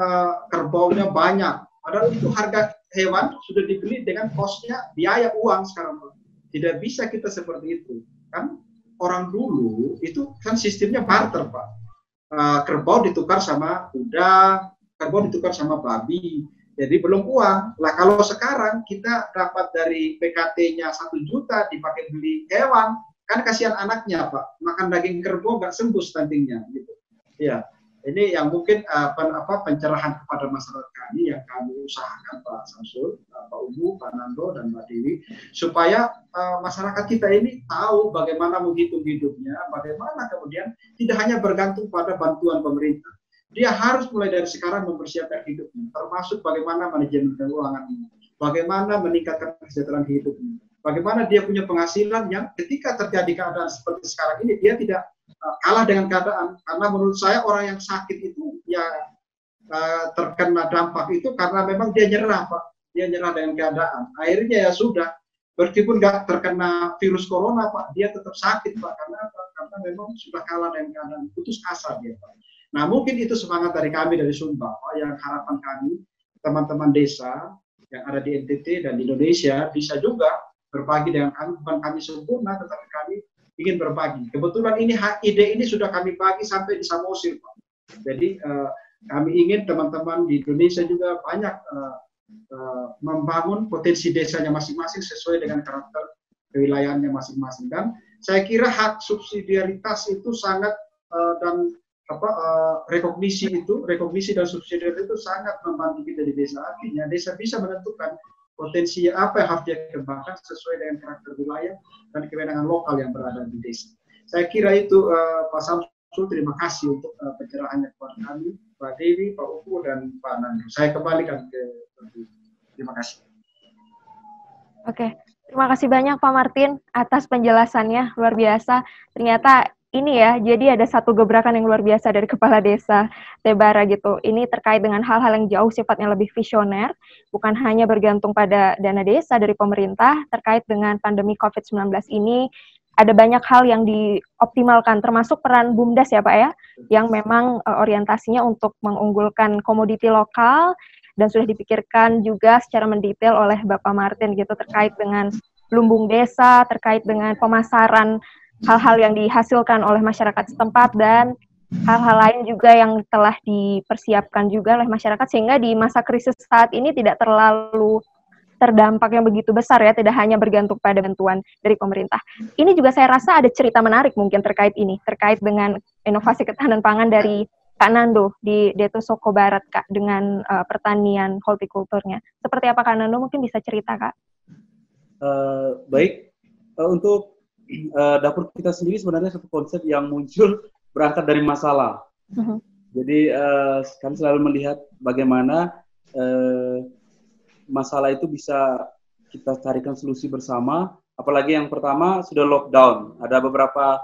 kerbaunya banyak. Padahal itu harga hewan sudah dibeli dengan kosnya biaya uang sekarang Pak. Tidak bisa kita seperti itu. Kan orang dulu itu kan sistemnya barter Pak. Kerbau ditukar sama kuda, kerbau ditukar sama babi. Jadi belum uang. Lah kalau sekarang kita dapat dari PKT-nya 1 juta dipakai beli hewan, kan kasihan anaknya Pak. Makan daging kerbau nggak sembuh stuntingnya gitu. Ya. Ini yang mungkin pencerahan kepada masyarakat kami yang kami usahakan Pak Samsul, Pak Ubu, Pak Nando, dan Mbak Dewi, supaya masyarakat kita ini tahu bagaimana menghitung hidupnya, bagaimana kemudian tidak hanya bergantung pada bantuan pemerintah. Dia harus mulai dari sekarang mempersiapkan hidupnya, termasuk bagaimana manajemen keuangannya, bagaimana meningkatkan kesejahteraan hidupnya, bagaimana dia punya penghasilan yang ketika terjadi keadaan seperti sekarang ini, dia tidak kalah dengan keadaan. Karena menurut saya orang yang sakit itu ya terkena dampak itu karena memang dia nyerah Pak, dia nyerah dengan keadaan. Akhirnya ya sudah, meskipun nggak terkena virus corona Pak, dia tetap sakit Pak, karena memang sudah kalah dengan keadaan, putus asa dia Pak. Nah mungkin itu semangat dari kami dari Sumba Pak, yang harapan kami teman-teman desa yang ada di NTT dan di Indonesia bisa juga berbagi dengan kami, bukan kami sempurna tetapi kami ingin berbagi. Kebetulan ini ide ini sudah kami bagi sampai di Samosir Pak. Jadi kami ingin teman-teman di Indonesia juga banyak membangun potensi desanya masing-masing sesuai dengan karakter kewilayahannya masing-masing. Dan saya kira hak subsidiaritas itu sangat dan rekognisi dan subsidiaritas itu sangat membantu kita di desa. Artinya desa bisa menentukan potensi apa yang harus dia kembangkan sesuai dengan karakter wilayah dan kewenangan lokal yang berada di desa. Saya kira itu Pak Samsul, terima kasih untuk pencerahannya kepada kami, Pak Dewi, Pak Upu, dan Pak Nando. Saya kembalikan ke terima kasih. Oke, terima kasih banyak Pak Martin atas penjelasannya, luar biasa. Ternyata ini ya, jadi ada satu gebrakan yang luar biasa dari Kepala Desa Tebara gitu. Ini terkait dengan hal-hal yang jauh sifatnya lebih visioner, bukan hanya bergantung pada dana desa dari pemerintah. Terkait dengan pandemi COVID-19 ini, ada banyak hal yang dioptimalkan, termasuk peran BUMDes ya Pak ya, yang memang orientasinya untuk mengunggulkan komoditi lokal, dan sudah dipikirkan juga secara mendetail oleh Bapak Martin gitu, terkait dengan lumbung desa, terkait dengan pemasaran hal-hal yang dihasilkan oleh masyarakat setempat, dan hal-hal lain juga yang telah dipersiapkan juga oleh masyarakat, sehingga di masa krisis saat ini tidak terlalu terdampak yang begitu besar ya, tidak hanya bergantung pada bantuan dari pemerintah. Ini juga saya rasa ada cerita menarik mungkin terkait ini, terkait dengan inovasi ketahanan pangan dari Kak Nando di Deto Soko Barat Kak, dengan pertanian hortikulturnya. Seperti apa Kak Nando, mungkin bisa cerita Kak? Baik, untuk dapur kita sendiri sebenarnya satu konsep yang muncul berangkat dari masalah. Jadi kami selalu melihat bagaimana masalah itu bisa kita carikan solusi bersama. Apalagi yang pertama sudah lockdown. Ada beberapa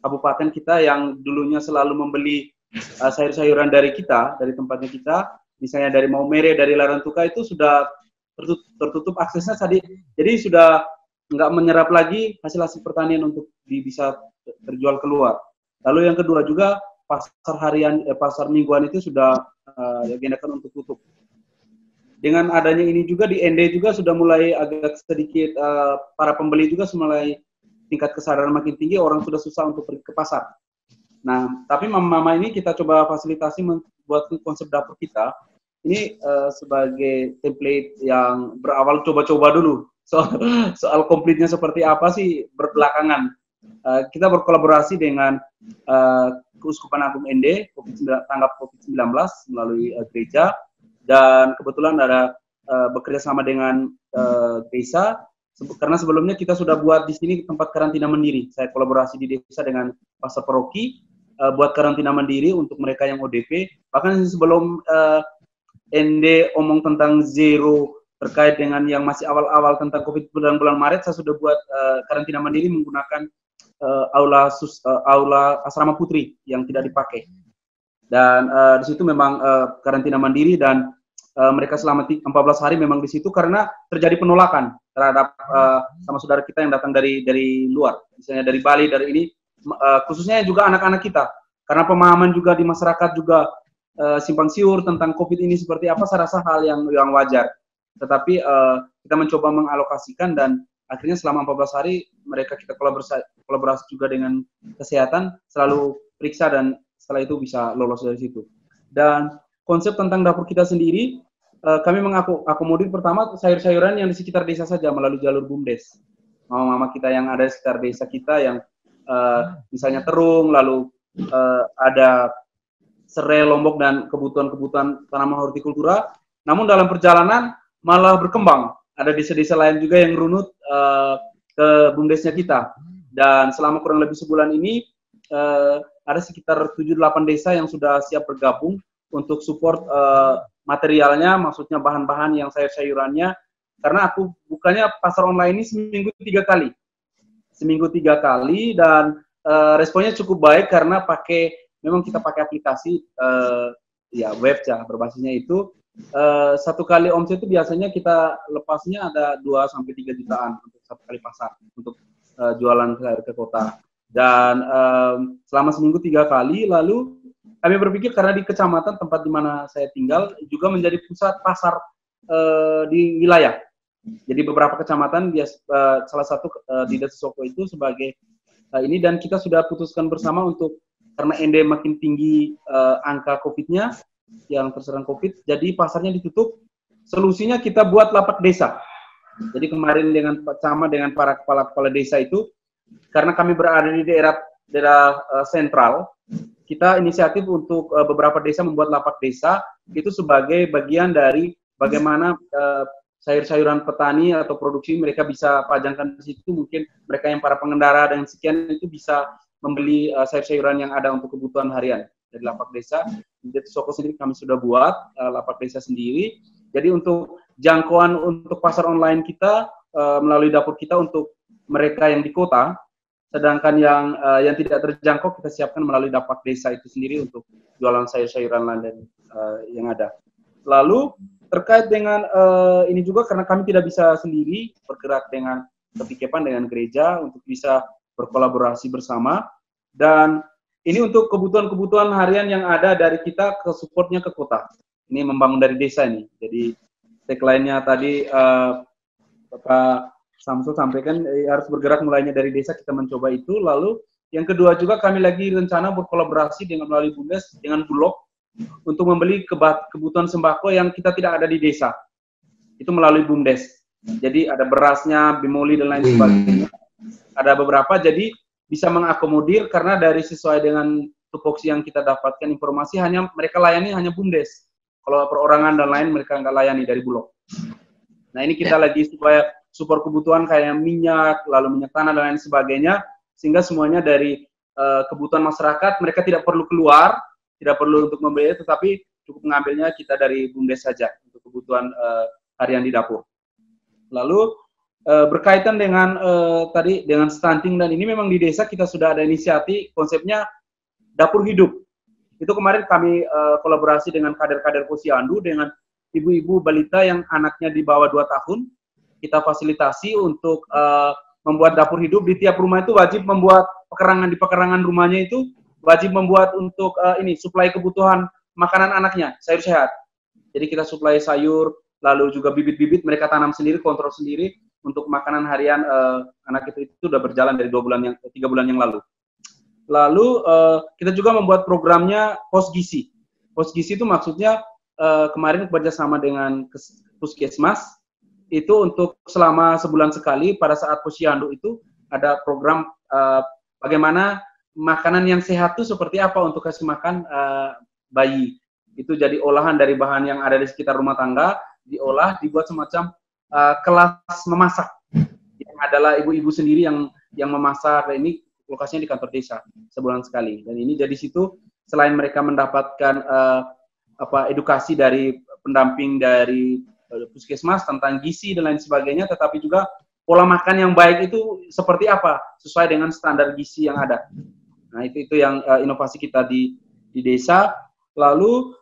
kabupaten kita yang dulunya selalu membeli sayur-sayuran dari kita, dari tempatnya kita, misalnya dari Maumere, dari Larantuka, itu sudah tertutup aksesnya tadi. Jadi sudah nggak menyerap lagi hasil-hasil pertanian untuk bisa terjual keluar. Lalu yang kedua juga pasar mingguan itu sudah diagendakan untuk tutup. Dengan adanya ini juga di ND juga sudah mulai agak sedikit para pembeli juga mulai tingkat kesadaran makin tinggi, orang sudah susah untuk pergi ke pasar. Nah, tapi mama ini kita coba fasilitasi membuat konsep dapur kita ini sebagai template yang berawal coba-coba dulu. Soal komplitnya seperti apa sih berbelakangan. kita berkolaborasi dengan Keuskupan Agung ND tanggap COVID-19 melalui gereja, dan kebetulan ada bekerja sama dengan desa, karena sebelumnya kita sudah buat di sini tempat karantina mandiri. Saya kolaborasi di desa dengan pastor paroki buat karantina mandiri untuk mereka yang ODP. Bahkan sebelum ND omong tentang zero terkait dengan yang masih awal-awal tentang COVID bulan Maret, saya sudah buat karantina mandiri menggunakan aula asrama putri yang tidak dipakai. Dan di situ memang karantina mandiri, dan mereka selama 14 hari memang di situ karena terjadi penolakan terhadap sama saudara kita yang datang dari luar, misalnya dari Bali, dari ini, khususnya juga anak-anak kita, karena pemahaman juga di masyarakat juga simpang siur tentang COVID ini seperti apa, saya rasa hal yang wajar. Tetapi kita mencoba mengalokasikan, dan akhirnya selama 14 hari mereka kita kolaborasi juga dengan kesehatan, selalu periksa, dan setelah itu bisa lolos dari situ. Dan konsep tentang dapur kita sendiri, kami mengakomodir pertama sayur-sayuran yang di sekitar desa saja melalui jalur BUMDes. Mama-mama kita yang ada di sekitar desa kita yang misalnya terung, lalu ada serai, lombok, dan kebutuhan-kebutuhan tanaman hortikultura. Namun dalam perjalanan malah berkembang. Ada desa-desa lain juga yang runut ke BUMDesnya kita. Dan selama kurang lebih sebulan ini, ada sekitar 7-8 desa yang sudah siap bergabung untuk support materialnya, maksudnya bahan-bahan yang sayur-sayurannya. Karena aku bukanya pasar online ini seminggu 3 kali. Seminggu 3 kali, dan responnya cukup baik karena memang kita pakai aplikasi web ya, berbasisnya itu. 1 kali omset itu biasanya kita lepasnya ada 2-3 jutaan untuk 1 kali pasar untuk jualan ke kota. Dan selama seminggu 3 kali, lalu kami berpikir karena di kecamatan tempat di mana saya tinggal juga menjadi pusat pasar di wilayah. Jadi beberapa kecamatan, salah satu di Desa Soko itu sebagai ini, dan kita sudah putuskan bersama untuk, karena ND makin tinggi angka COVID-nya, yang terserang COVID, jadi pasarnya ditutup. Solusinya kita buat lapak desa. Jadi kemarin dengan Pak Camat, dengan para kepala-kepala desa itu, karena kami berada di daerah sentral, kita inisiatif untuk beberapa desa membuat lapak desa, itu sebagai bagian dari bagaimana sayur-sayuran petani atau produksi mereka bisa pajangkan di situ. Mungkin mereka yang para pengendara dan sekian itu bisa membeli sayur-sayuran yang ada untuk kebutuhan harian dari lapak desa. Di Soko sendiri kami sudah buat lapak desa sendiri. Jadi untuk jangkauan untuk pasar online kita melalui dapur kita untuk mereka yang di kota, sedangkan yang tidak terjangkau kita siapkan melalui lapak desa itu sendiri untuk jualan sayur-sayuran lain yang ada. Lalu terkait dengan ini juga karena kami tidak bisa sendiri bergerak dengan kepikepan dengan gereja untuk bisa berkolaborasi bersama, dan ini untuk kebutuhan-kebutuhan harian yang ada dari kita ke supportnya ke kota. Ini membangun dari desa ini. Jadi tagline-nya tadi Bapak Samsul sampaikan harus bergerak mulainya dari desa, kita mencoba itu. Lalu yang kedua juga kami lagi rencana berkolaborasi dengan melalui BUMDes dengan Bulog untuk membeli kebutuhan sembako yang kita tidak ada di desa. Itu melalui BUMDes. Jadi ada berasnya, bimoli dan lain sebagainya. Ada beberapa, jadi bisa mengakomodir karena dari sesuai dengan tupoksi yang kita dapatkan informasi mereka layani hanya BUMDes. Kalau perorangan dan lain mereka nggak layani dari Bulog. Nah ini kita lagi supaya support kebutuhan kayak minyak, lalu minyak tanah dan lain sebagainya, sehingga semuanya dari kebutuhan masyarakat mereka tidak perlu keluar, tidak perlu untuk membeli, tetapi cukup mengambilnya kita dari BUMDes saja untuk kebutuhan harian di dapur. Lalu berkaitan dengan tadi dengan stunting dan ini memang di desa kita sudah ada inisiatif konsepnya dapur hidup. Itu kemarin kami kolaborasi dengan kader-kader Posyandu dengan ibu-ibu balita yang anaknya di bawah 2 tahun. Kita fasilitasi untuk membuat dapur hidup. Di tiap rumah itu wajib membuat di pekarangan rumahnya itu wajib membuat untuk suplai kebutuhan makanan anaknya, sayur sehat. Jadi kita suplai sayur, lalu juga bibit-bibit mereka tanam sendiri, kontrol sendiri untuk makanan harian anak itu sudah berjalan dari 3 bulan yang lalu. Lalu kita juga membuat programnya Posgizi. Posgizi itu maksudnya kemarin bekerjasama dengan Puskesmas itu untuk selama sebulan sekali pada saat Posyandu itu ada program bagaimana makanan yang sehat itu seperti apa untuk kasih makan bayi. Itu jadi olahan dari bahan yang ada di sekitar rumah tangga, diolah, dibuat semacam kelas memasak. Yang adalah ibu-ibu sendiri yang memasak. Dan ini lokasinya di kantor desa sebulan sekali. Dan ini jadi situ selain mereka mendapatkan edukasi dari pendamping dari puskesmas tentang gizi dan lain sebagainya, tetapi juga pola makan yang baik itu seperti apa sesuai dengan standar gizi yang ada. Nah, itu yang inovasi kita di desa. Lalu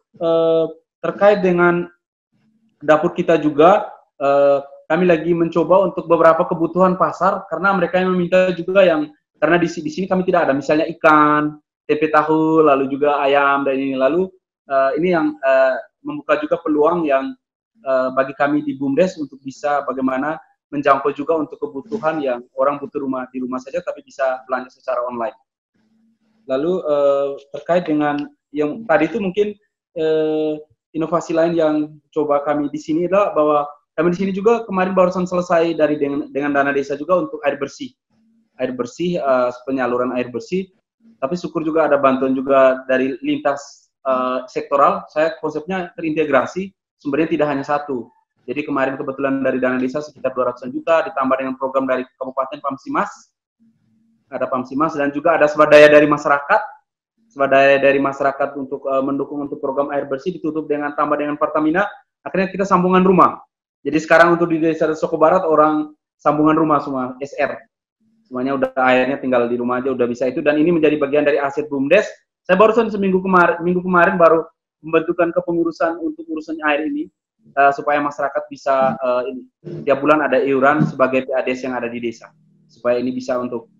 terkait dengan dapur kita juga, kami lagi mencoba untuk beberapa kebutuhan pasar karena mereka yang meminta juga karena di sini kami tidak ada, misalnya ikan, tempe tahu, lalu juga ayam dan ini. Lalu ini yang membuka juga peluang yang bagi kami di BUMDes untuk bisa bagaimana menjangkau juga untuk kebutuhan yang orang butuh di rumah saja tapi bisa belanja secara online. Lalu terkait dengan yang tadi itu mungkin inovasi lain yang coba kami di sini adalah bahwa kami di sini juga kemarin barusan selesai dengan dana desa juga untuk air bersih, penyaluran air bersih. Tapi syukur juga ada bantuan juga dari lintas sektoral. Saya konsepnya terintegrasi, sumbernya tidak hanya satu. Jadi kemarin kebetulan dari dana desa sekitar 200 juta, ditambah dengan program dari Kabupaten Pamsimas, ada Pamsimas, dan juga ada swadaya dari masyarakat untuk mendukung untuk program air bersih, ditutup tambah dengan Pertamina. Akhirnya kita sambungan rumah. Jadi sekarang untuk di desa Soko Barat orang sambungan rumah semua SR, semuanya udah airnya tinggal di rumah aja udah bisa itu. Dan ini menjadi bagian dari aset BUMDes. Saya barusan minggu kemarin baru membentukkan kepengurusan untuk urusan air ini supaya masyarakat bisa tiap bulan ada iuran sebagai PADes yang ada di desa, supaya ini bisa untuk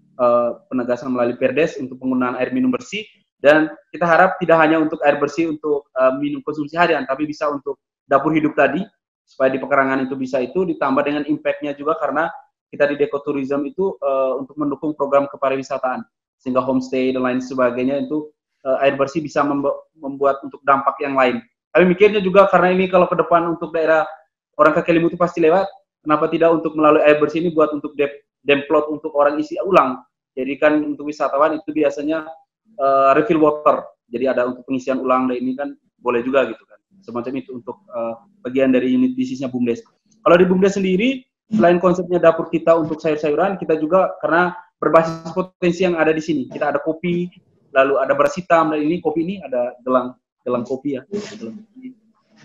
penegasan melalui Perdes untuk penggunaan air minum bersih. Dan kita harap tidak hanya untuk air bersih untuk minum konsumsi harian, tapi bisa untuk dapur hidup tadi, supaya di pekarangan itu bisa itu, ditambah dengan impact-nya juga karena kita di Dekotourism itu untuk mendukung program kepariwisataan, sehingga homestay dan lain sebagainya itu air bersih bisa membuat untuk dampak yang lain. Kami mikirnya juga karena ini kalau ke depan untuk daerah orang Kakelimu itu pasti lewat, kenapa tidak untuk melalui air bersih ini buat untuk demplot untuk orang isi ulang. Jadi kan untuk wisatawan itu biasanya refill water, jadi ada untuk pengisian ulang, dan ini kan boleh juga gitu kan, semacam itu untuk bagian dari unit bisnisnya BUMDes. Kalau di BUMDes sendiri, selain konsepnya dapur kita untuk sayur-sayuran, kita juga karena berbasis potensi yang ada di sini, kita ada kopi, lalu ada beras hitam, dan ini kopi ini ada gelang kopi ya,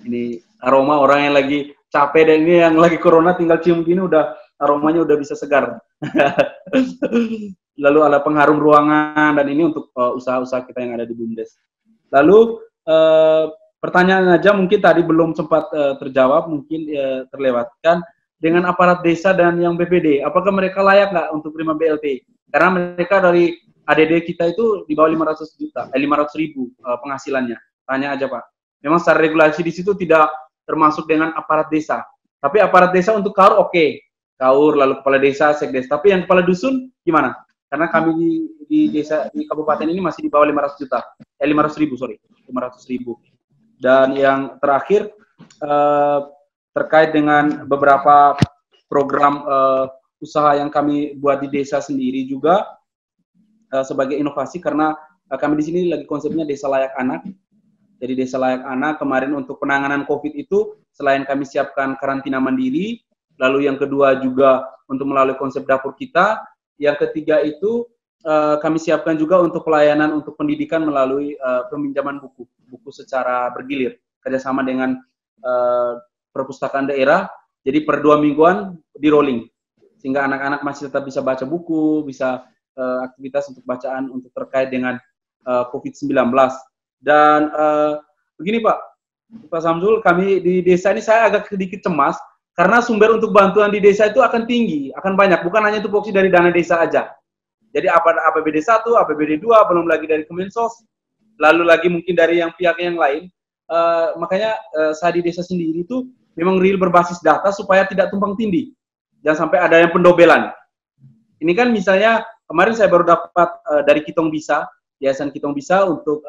ini aroma orang yang lagi capek, dan ini yang lagi corona tinggal cium gini udah aromanya udah bisa segar. Lalu ada pengharum ruangan, dan ini untuk usaha-usaha kita yang ada di BUMDes. Lalu pertanyaan aja mungkin tadi belum sempat terjawab, mungkin terlewatkan, dengan aparat desa dan yang BPD, apakah mereka layak nggak untuk terima BLT? Karena mereka dari ADD kita itu di bawah 500 ribu penghasilannya. Tanya aja Pak. Memang secara regulasi di situ tidak termasuk dengan aparat desa. Tapi aparat desa untuk KAUR oke. KAUR, lalu kepala desa, sekdes. Tapi yang kepala dusun gimana? Karena kami di desa di kabupaten ini masih di bawah 500 ribu. Dan yang terakhir terkait dengan beberapa program usaha yang kami buat di desa sendiri juga sebagai inovasi, karena kami di sini lagi konsepnya desa layak anak. Jadi desa layak anak kemarin untuk penanganan COVID itu selain kami siapkan karantina mandiri, lalu yang kedua juga untuk melalui konsep dapur kita, yang ketiga itu kami siapkan juga untuk pelayanan untuk pendidikan melalui peminjaman buku secara bergilir, kerjasama dengan perpustakaan daerah. Jadi per 2 mingguan di rolling, sehingga anak-anak masih tetap bisa baca buku, bisa aktivitas untuk bacaan untuk terkait dengan COVID-19. Dan begini Pak Samsul, kami di desa ini saya agak sedikit cemas, karena sumber untuk bantuan di desa itu akan tinggi, akan banyak, bukan hanya tupoksi dari dana desa aja. Jadi APBD 1, APBD 2, belum lagi dari Kemensos, lalu lagi mungkin dari yang pihak yang lain. Makanya saya di desa sendiri itu memang real berbasis data supaya tidak tumpang tindih. Jangan sampai ada yang pendobelan. Ini kan misalnya kemarin saya baru dapat dari Kitong Bisa, Yayasan Kitong Bisa untuk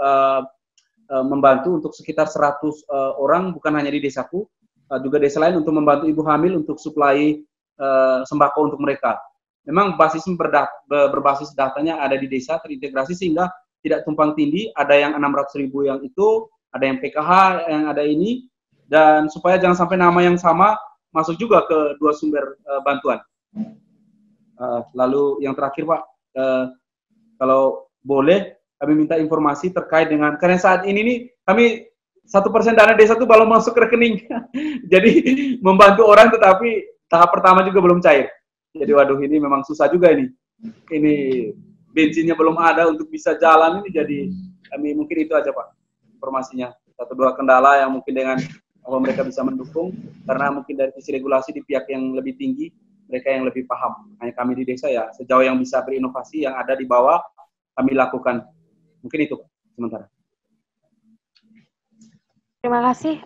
membantu untuk sekitar 100 orang, bukan hanya di desaku, juga desa lain untuk membantu ibu hamil untuk suplai sembako untuk mereka. memang berbasis datanya ada di desa terintegrasi sehingga tidak tumpang tindih, ada yang 600.000 yang itu, ada yang PKH yang ada ini, dan supaya jangan sampai nama yang sama masuk juga ke dua sumber bantuan. Lalu yang terakhir Pak, kalau boleh kami minta informasi terkait dengan, karena saat ini nih kami 1% dana desa itu belum masuk ke rekening. Jadi membantu orang tetapi tahap pertama juga belum cair. Jadi waduh ini memang susah juga ini. Ini bensinnya belum ada untuk bisa jalan ini, jadi kami mungkin itu aja Pak informasinya. Satu dua kendala yang mungkin dengan bahwa mereka bisa mendukung, karena mungkin dari sisi regulasi di pihak yang lebih tinggi, mereka yang lebih paham. Hanya kami di desa ya sejauh yang bisa berinovasi yang ada di bawah kami lakukan. Mungkin itu sementara. Terima kasih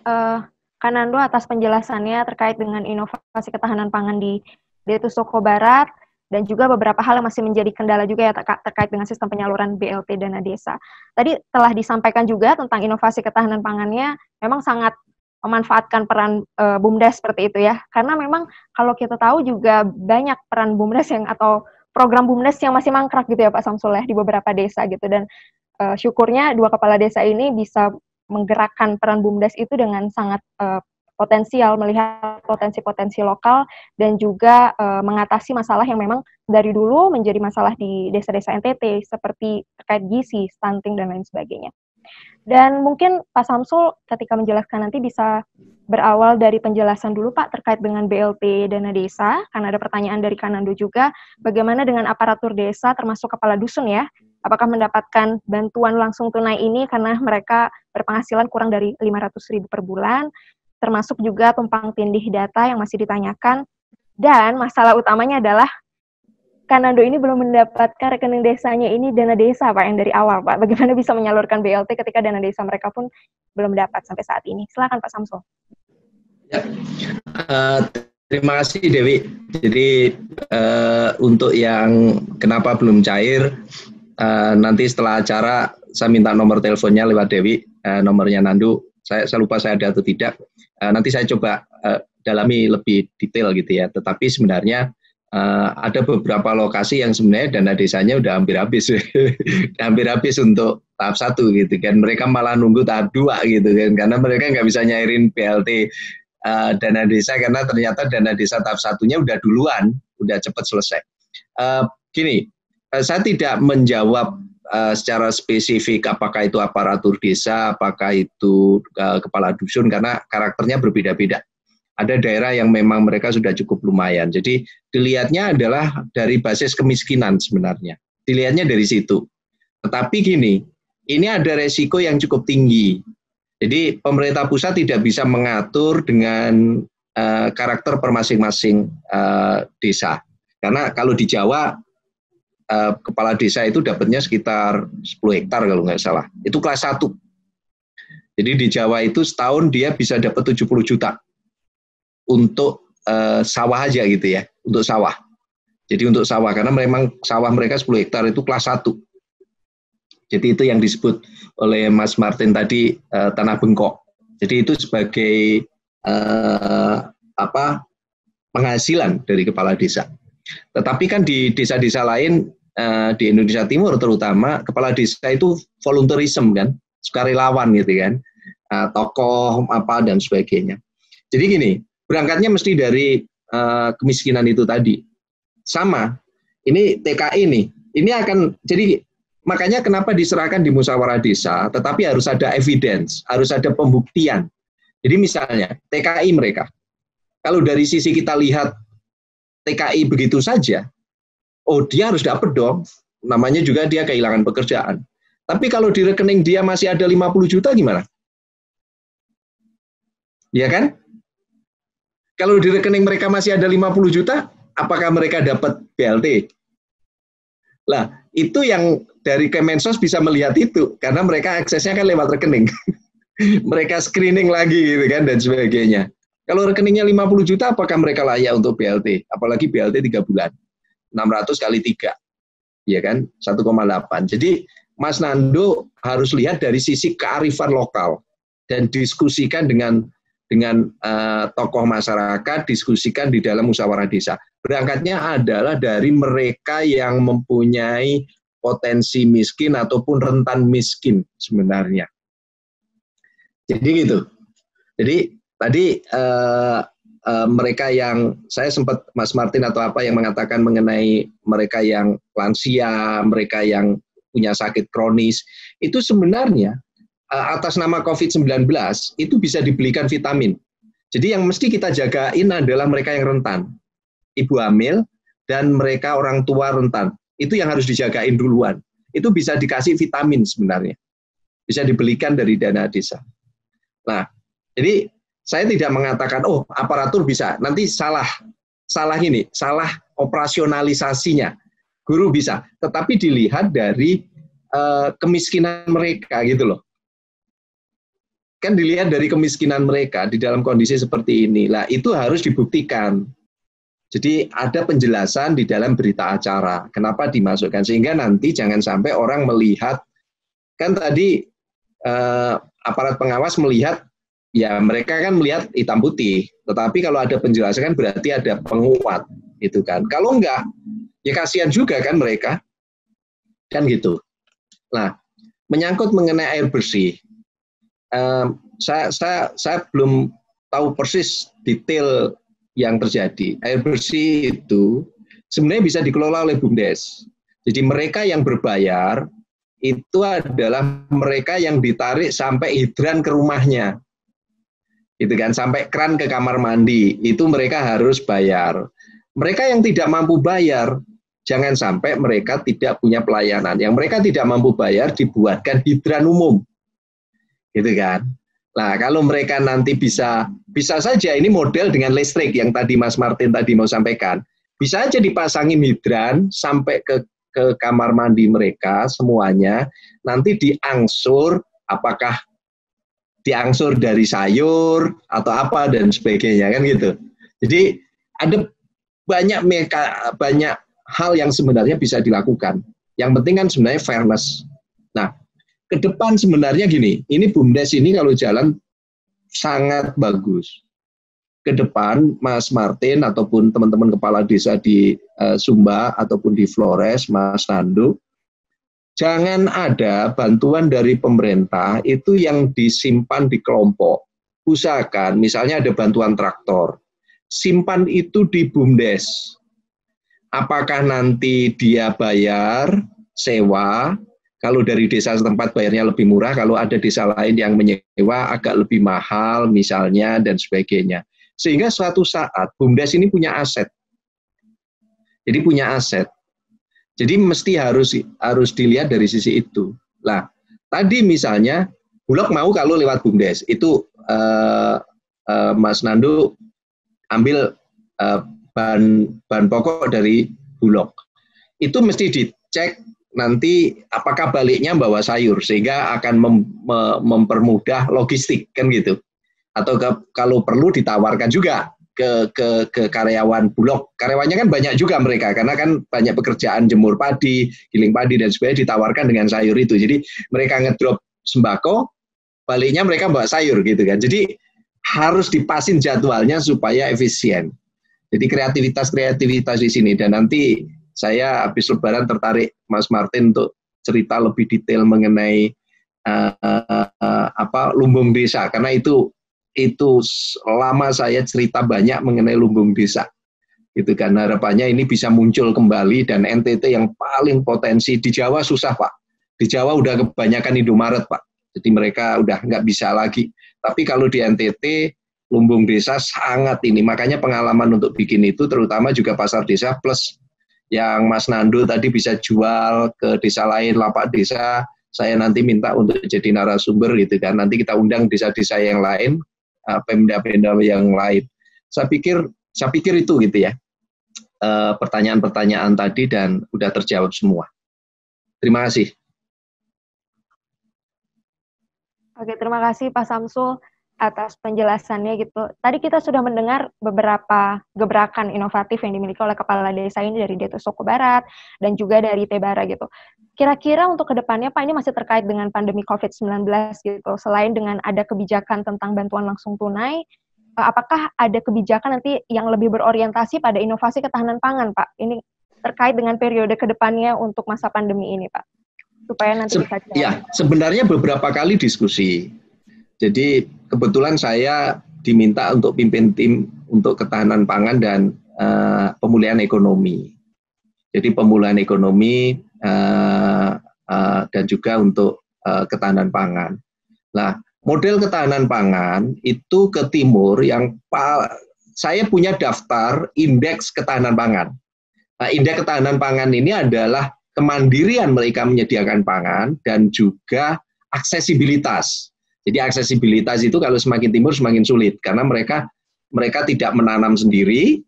Kak Nando atas penjelasannya terkait dengan inovasi ketahanan pangan di Detu Soko Barat, dan juga beberapa hal yang masih menjadi kendala juga ya terkait dengan sistem penyaluran BLT dana desa. Tadi telah disampaikan juga tentang inovasi ketahanan pangannya, memang sangat memanfaatkan peran BUMDes seperti itu ya, karena memang kalau kita tahu juga banyak peran BUMDes atau program BUMDes yang masih mangkrak gitu ya Pak Samsul ya, di beberapa desa gitu, dan syukurnya dua kepala desa ini bisa menggerakkan peran BUMDes itu dengan sangat potensial, melihat potensi-potensi lokal dan juga mengatasi masalah yang memang dari dulu menjadi masalah di desa-desa NTT seperti terkait gizi, stunting dan lain sebagainya. Dan mungkin Pak Samsul ketika menjelaskan nanti bisa berawal dari penjelasan dulu Pak terkait dengan BLT dana desa, karena ada pertanyaan dari Kanando juga, bagaimana dengan aparatur desa termasuk kepala dusun ya, apakah mendapatkan bantuan langsung tunai ini karena mereka berpenghasilan kurang dari 500.000 per bulan, termasuk juga tumpang tindih data yang masih ditanyakan, dan masalah utamanya adalah Kanando ini belum mendapatkan rekening desanya ini dana desa Pak yang dari awal Pak. Bagaimana bisa menyalurkan BLT ketika dana desa mereka pun belum dapat sampai saat ini. Silakan Pak Samsul. Ya. Terima kasih Dewi. Jadi untuk yang kenapa belum cair, nanti setelah acara saya minta nomor teleponnya lewat Dewi, nomornya Nandu. Saya lupa saya ada atau tidak. Nanti saya coba dalami lebih detail gitu ya. Tetapi sebenarnya ada beberapa lokasi yang sebenarnya dana desanya udah hampir habis, hampir habis untuk tahap 1 gitu kan. Mereka malah nunggu tahap 2 gitu kan, karena mereka nggak bisa nyairin BLT dana desa karena ternyata dana desa tahap 1-nya udah duluan, udah cepat selesai. Gini, saya tidak menjawab secara spesifik apakah itu aparatur desa, apakah itu kepala dusun, karena karakternya berbeda-beda. Ada daerah yang memang mereka sudah cukup lumayan. Jadi dilihatnya adalah dari basis kemiskinan sebenarnya. Dilihatnya dari situ. Tetapi gini, ini ada resiko yang cukup tinggi. Jadi pemerintah pusat tidak bisa mengatur dengan karakter per masing-masing desa. Karena kalau di Jawa, kepala desa itu dapatnya sekitar 10 hektar kalau nggak salah. Itu kelas 1. Jadi di Jawa itu setahun dia bisa dapat 70 juta untuk sawah aja gitu ya, untuk sawah. Jadi untuk sawah, karena memang sawah mereka 10 hektar itu kelas 1. Jadi itu yang disebut oleh Mas Martin tadi tanah bengkok. Jadi itu sebagai penghasilan dari kepala desa. Tetapi kan di desa-desa lain di Indonesia Timur terutama, kepala desa itu volunteerism kan, sukarelawan gitu kan, tokoh apa dan sebagainya. Jadi gini, berangkatnya mesti dari kemiskinan itu tadi. Sama, ini TKI nih, ini akan, jadi makanya kenapa diserahkan di musyawarah desa, tetapi harus ada evidence, harus ada pembuktian. Jadi misalnya, TKI mereka, kalau dari sisi kita lihat TKI begitu saja, oh dia harus dapat dong, namanya juga dia kehilangan pekerjaan. Tapi kalau di rekening dia masih ada 50 juta gimana? Ya kan? Kalau di rekening mereka masih ada 50 juta, apakah mereka dapat BLT? Lah, itu yang dari Kemensos bisa melihat itu, karena mereka aksesnya kan lewat rekening. Mereka screening lagi gitu kan, dan sebagainya. Kalau rekeningnya 50 juta, apakah mereka layak untuk BLT? Apalagi BLT 3 bulan. 600 kali 3. Ya kan? 1,8. Jadi, Mas Nando harus lihat dari sisi kearifan lokal. Dan diskusikan dengan tokoh masyarakat, diskusikan di dalam musyawarah desa. berangkatnya adalah dari mereka yang mempunyai potensi miskin ataupun rentan miskin sebenarnya. Jadi gitu. Jadi tadi mereka yang, saya sempat Mas Martin atau apa yang mengatakan mengenai mereka yang lansia, mereka yang punya sakit kronis, itu sebenarnya atas nama COVID-19 itu bisa dibelikan vitamin. Jadi yang mesti kita jagain adalah mereka yang rentan, ibu hamil, dan mereka orang tua rentan. Itu yang harus dijagain duluan. Itu bisa dikasih vitamin sebenarnya. Bisa dibelikan dari dana desa. Nah, jadi saya tidak mengatakan, oh aparatur bisa, nanti salah operasionalisasinya. Guru bisa, tetapi dilihat dari kemiskinan mereka gitu loh. Kan dilihat dari kemiskinan mereka di dalam kondisi seperti ini. Lah itu harus dibuktikan. Jadi ada penjelasan di dalam berita acara, kenapa dimasukkan, sehingga nanti jangan sampai orang melihat, kan tadi aparat pengawas melihat, ya mereka kan melihat hitam putih, tetapi kalau ada penjelasan kan berarti ada penguat, itu kan. Kalau enggak, ya kasihan juga kan mereka, kan gitu. Nah, menyangkut mengenai air bersih, saya belum tahu persis detail yang terjadi. Air bersih itu sebenarnya bisa dikelola oleh BUMDes. Jadi mereka yang berbayar itu adalah mereka yang ditarik sampai hidran ke rumahnya. Gitu kan, sampai kran ke kamar mandi, itu mereka harus bayar. Mereka yang tidak mampu bayar, jangan sampai mereka tidak punya pelayanan. Yang mereka tidak mampu bayar dibuatkan hidran umum. Gitu kan. Nah, kalau mereka nanti bisa saja ini model dengan listrik yang tadi Mas Martin tadi mau sampaikan. Bisa aja dipasangin hidran sampai ke kamar mandi mereka semuanya, nanti diangsur, apakah diangsur dari sayur atau apa dan sebagainya kan gitu. Jadi ada banyak hal yang sebenarnya bisa dilakukan. Yang penting kan sebenarnya fairness. Nah, ke depan sebenarnya gini, ini BUMDes ini kalau jalan sangat bagus. Ke depan Mas Martin ataupun teman-teman kepala desa di Sumba ataupun di Flores, Mas Nando, jangan ada bantuan dari pemerintah itu yang disimpan di kelompok. Usahakan, misalnya ada bantuan traktor, simpan itu di BUMDes. Apakah nanti dia bayar, sewa, kalau dari desa setempat bayarnya lebih murah, kalau ada desa lain yang menyewa agak lebih mahal misalnya, dan sebagainya. Sehingga suatu saat BUMDes ini punya aset. Jadi punya aset. Jadi mesti harus dilihat dari sisi itu. Nah, tadi misalnya Bulog mau kalau lewat BUMDes, itu Mas Nando ambil bahan pokok dari Bulog. Itu mesti dicek nanti apakah baliknya bawa sayur, sehingga akan mempermudah logistik, kan gitu. Atau kalau perlu ditawarkan juga ke karyawan Bulog. Karyawannya kan banyak juga mereka, karena kan banyak pekerjaan jemur padi, giling padi, dan sebagainya ditawarkan dengan sayur itu. Jadi mereka ngedrop sembako, baliknya mereka bawa sayur gitu kan. Jadi harus dipasin jadwalnya supaya efisien. Jadi kreativitas di sini. Dan nanti saya habis Lebaran tertarik Mas Martin untuk cerita lebih detail mengenai lumbung desa, karena itu lama saya cerita banyak mengenai lumbung desa. Gitu kan, harapannya ini bisa muncul kembali, dan NTT yang paling potensi di Jawa susah, Pak. Di Jawa udah kebanyakan Indomaret, Pak. Jadi mereka udah nggak bisa lagi. Tapi kalau di NTT lumbung desa sangat ini, makanya pengalaman untuk bikin itu terutama juga pasar desa plus yang Mas Nando tadi bisa jual ke desa lain, lapak desa. Saya nanti minta untuk jadi narasumber gitu kan. Nanti kita undang desa-desa yang lain, pemda-pemda yang lain. Saya pikir itu gitu ya, pertanyaan-pertanyaan tadi, dan udah terjawab semua. Terima kasih. Oke, terima kasih Pak Samsul atas penjelasannya gitu. Tadi kita sudah mendengar beberapa gebrakan inovatif yang dimiliki oleh kepala desa ini dari Deto Soko Barat dan juga dari Tebara gitu. Kira-kira untuk kedepannya Pak, ini masih terkait dengan pandemi COVID-19 gitu. Selain dengan ada kebijakan tentang bantuan langsung tunai, apakah ada kebijakan nanti yang lebih berorientasi pada inovasi ketahanan pangan, Pak? Ini terkait dengan periode kedepannya untuk masa pandemi ini, Pak, supaya nanti bisa jalan. Ya, sebenarnya beberapa kali diskusi. Jadi kebetulan saya diminta untuk pimpin tim untuk ketahanan pangan dan pemulihan ekonomi. Jadi pemulihan ekonomi dan juga untuk ketahanan pangan. Nah, model ketahanan pangan itu ke timur yang saya punya daftar indeks ketahanan pangan. Nah, indeks ketahanan pangan ini adalah kemandirian mereka menyediakan pangan dan juga aksesibilitas. Jadi aksesibilitas itu kalau semakin timur semakin sulit karena mereka tidak menanam sendiri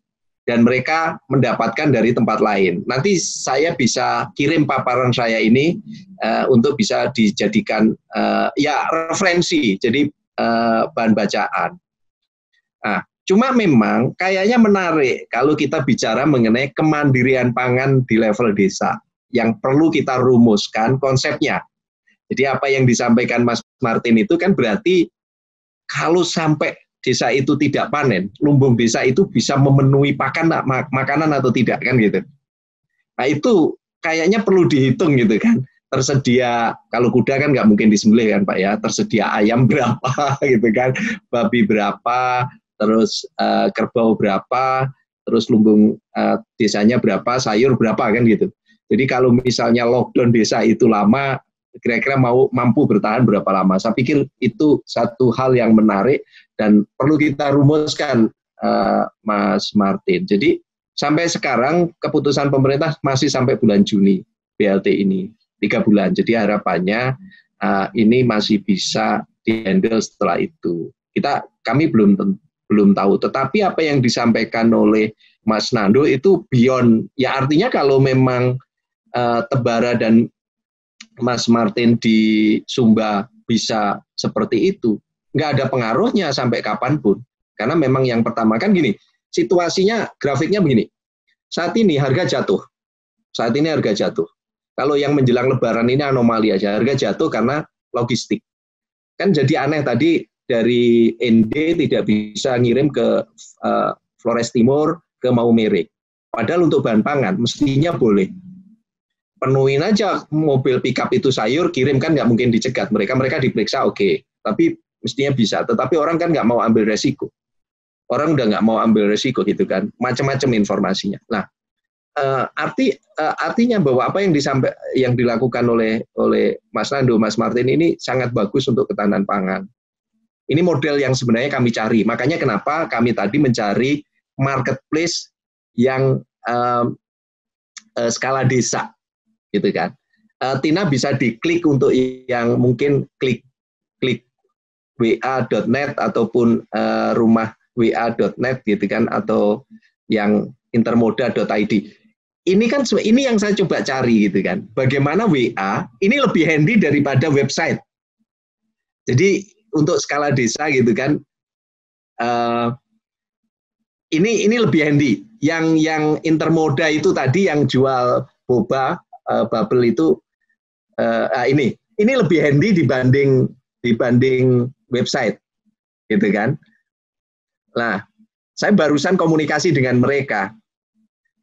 dan mereka mendapatkan dari tempat lain. Nanti saya bisa kirim paparan saya ini untuk bisa dijadikan referensi, jadi bahan bacaan. Nah, cuma memang kayaknya menarik kalau kita bicara mengenai kemandirian pangan di level desa yang perlu kita rumuskan konsepnya. Jadi apa yang disampaikan Mas Martin itu kan berarti kalau sampai desa itu tidak panen, lumbung desa itu bisa memenuhi makanan atau tidak kan gitu. Nah itu kayaknya perlu dihitung gitu kan. Tersedia, kalau kuda kan nggak mungkin disembelih kan Pak ya, tersedia ayam berapa gitu kan, babi berapa, terus kerbau berapa, terus lumbung desanya berapa, sayur berapa kan gitu. Jadi kalau misalnya lockdown desa itu lama, kira-kira mampu bertahan berapa lama. Saya pikir itu satu hal yang menarik dan perlu kita rumuskan, Mas Martin. Jadi sampai sekarang keputusan pemerintah masih sampai bulan Juni BLT ini 3 bulan. Jadi harapannya ini masih bisa dihandle setelah itu. Kami belum tahu. Tetapi apa yang disampaikan oleh Mas Nando itu beyond. Ya artinya kalau memang Tebara dan Mas Martin di Sumba bisa seperti itu, nggak ada pengaruhnya sampai kapanpun. Karena memang yang pertama kan gini, situasinya grafiknya begini. Saat ini harga jatuh. Kalau yang menjelang Lebaran ini anomali aja, harga jatuh karena logistik. Kan jadi aneh tadi dari ND tidak bisa ngirim ke Flores Timur ke Maumere. Padahal untuk bahan pangan mestinya boleh. Penuhin aja mobil pickup itu sayur, kirim kan nggak mungkin dicegat. Mereka diperiksa oke, tapi mestinya bisa. Tetapi orang kan nggak mau ambil resiko. Orang udah nggak mau ambil resiko gitu kan. Macam-macam informasinya. Nah, artinya bahwa apa yang dilakukan oleh Mas Nando, Mas Martin ini sangat bagus untuk ketahanan pangan. Ini model yang sebenarnya kami cari. Makanya kenapa kami tadi mencari marketplace yang skala desa. Gitu kan. Tina bisa diklik untuk yang mungkin klik wa.net ataupun rumah wa.net gitu kan, atau yang intermoda.id. Ini yang saya coba cari gitu kan. Bagaimana WA ini lebih handy daripada website. Jadi untuk skala desa gitu kan, ini lebih handy. Yang intermoda itu tadi yang jual boba bubble itu ini lebih handy dibanding website gitu kan. Nah, saya barusan komunikasi dengan mereka.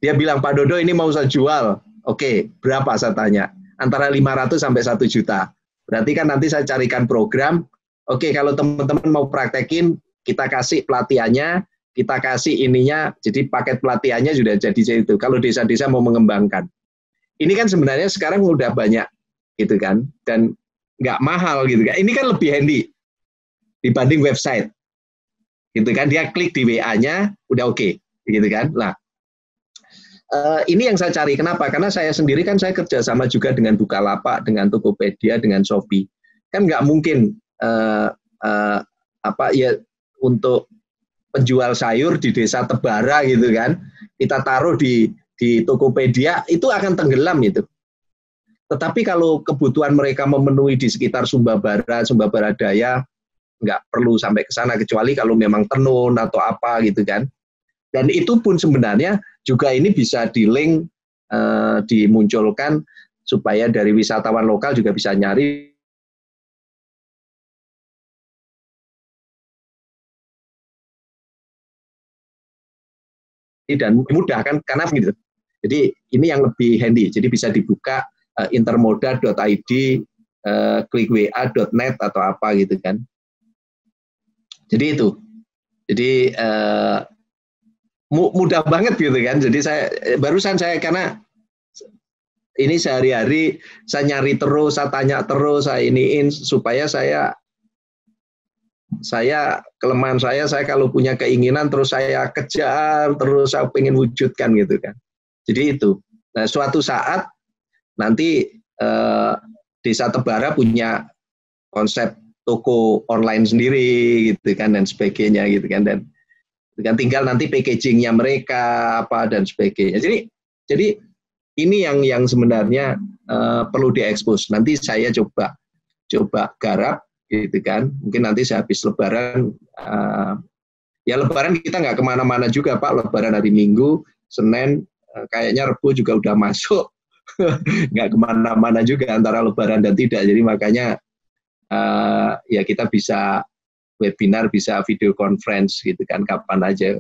Dia bilang, Pak Dodo ini mau saya jual. Oke, berapa saya tanya? Antara 500 sampai 1 juta. Berarti kan nanti saya carikan program. Oke, kalau teman-teman mau praktekin, kita kasih pelatihannya, kita kasih ininya, jadi paket pelatihannya sudah jadi itu. Kalau desa-desa mau mengembangkan. Ini kan sebenarnya sekarang udah banyak gitu kan, dan nggak mahal gitu kan. Ini kan lebih handy dibanding website, gitu kan. Dia klik di WA-nya, udah oke, gitu kan. Nah, ini yang saya cari. Kenapa? Karena saya sendiri kan saya kerja sama juga dengan Bukalapak, dengan Tokopedia, dengan Shopee. Kan nggak mungkin untuk penjual sayur di desa Tebara gitu kan, kita taruh di Tokopedia, itu akan tenggelam itu. Tetapi kalau kebutuhan mereka memenuhi di sekitar Sumba Barat, Sumba Barat Daya, nggak perlu sampai ke sana, kecuali kalau memang tenun atau apa gitu kan. Dan itu pun sebenarnya juga ini bisa di-link, dimunculkan supaya dari wisatawan lokal juga bisa nyari dan mudah kan karena gitu. Jadi ini yang lebih handy. Jadi bisa dibuka intermoda.id, klikwa.net atau apa gitu kan. Jadi itu. Jadi mudah banget gitu kan. Jadi barusan saya karena ini sehari-hari saya nyari terus, saya tanya terus, saya iniin supaya saya kelemahan saya kalau punya keinginan terus saya kejar, terus saya pengen wujudkan gitu kan. Jadi itu. Nah, suatu saat nanti Desa Tebara punya konsep toko online sendiri gitu kan dan sebagainya gitu kan, dan tinggal nanti packagingnya mereka apa dan sebagainya. Jadi ini yang sebenarnya perlu diekspos. Nanti saya coba garap gitu kan. Mungkin nanti sehabis Lebaran, ya Lebaran kita nggak kemana-mana juga Pak. Lebaran hari Minggu, Senin, kayaknya Rebo juga udah masuk. Nggak kemana-mana juga antara Lebaran dan tidak. Jadi makanya ya kita bisa webinar, bisa video conference gitu kan, kapan aja.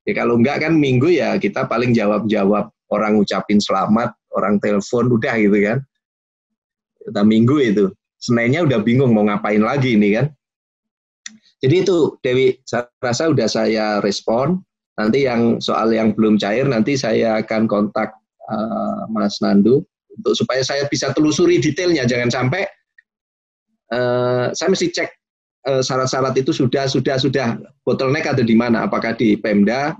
Ya kalau enggak kan Minggu ya kita paling jawab-jawab, orang ngucapin selamat, orang telepon, udah gitu kan. Kita Minggu itu, Seninnya udah bingung mau ngapain lagi ini kan. Jadi itu Dewi, saya rasa udah saya respon. Nanti yang soal yang belum cair nanti saya akan kontak Mas Nandu untuk supaya saya bisa telusuri detailnya. Jangan sampai saya mesti cek syarat-syarat itu sudah bottleneck ada di mana, apakah di Pemda,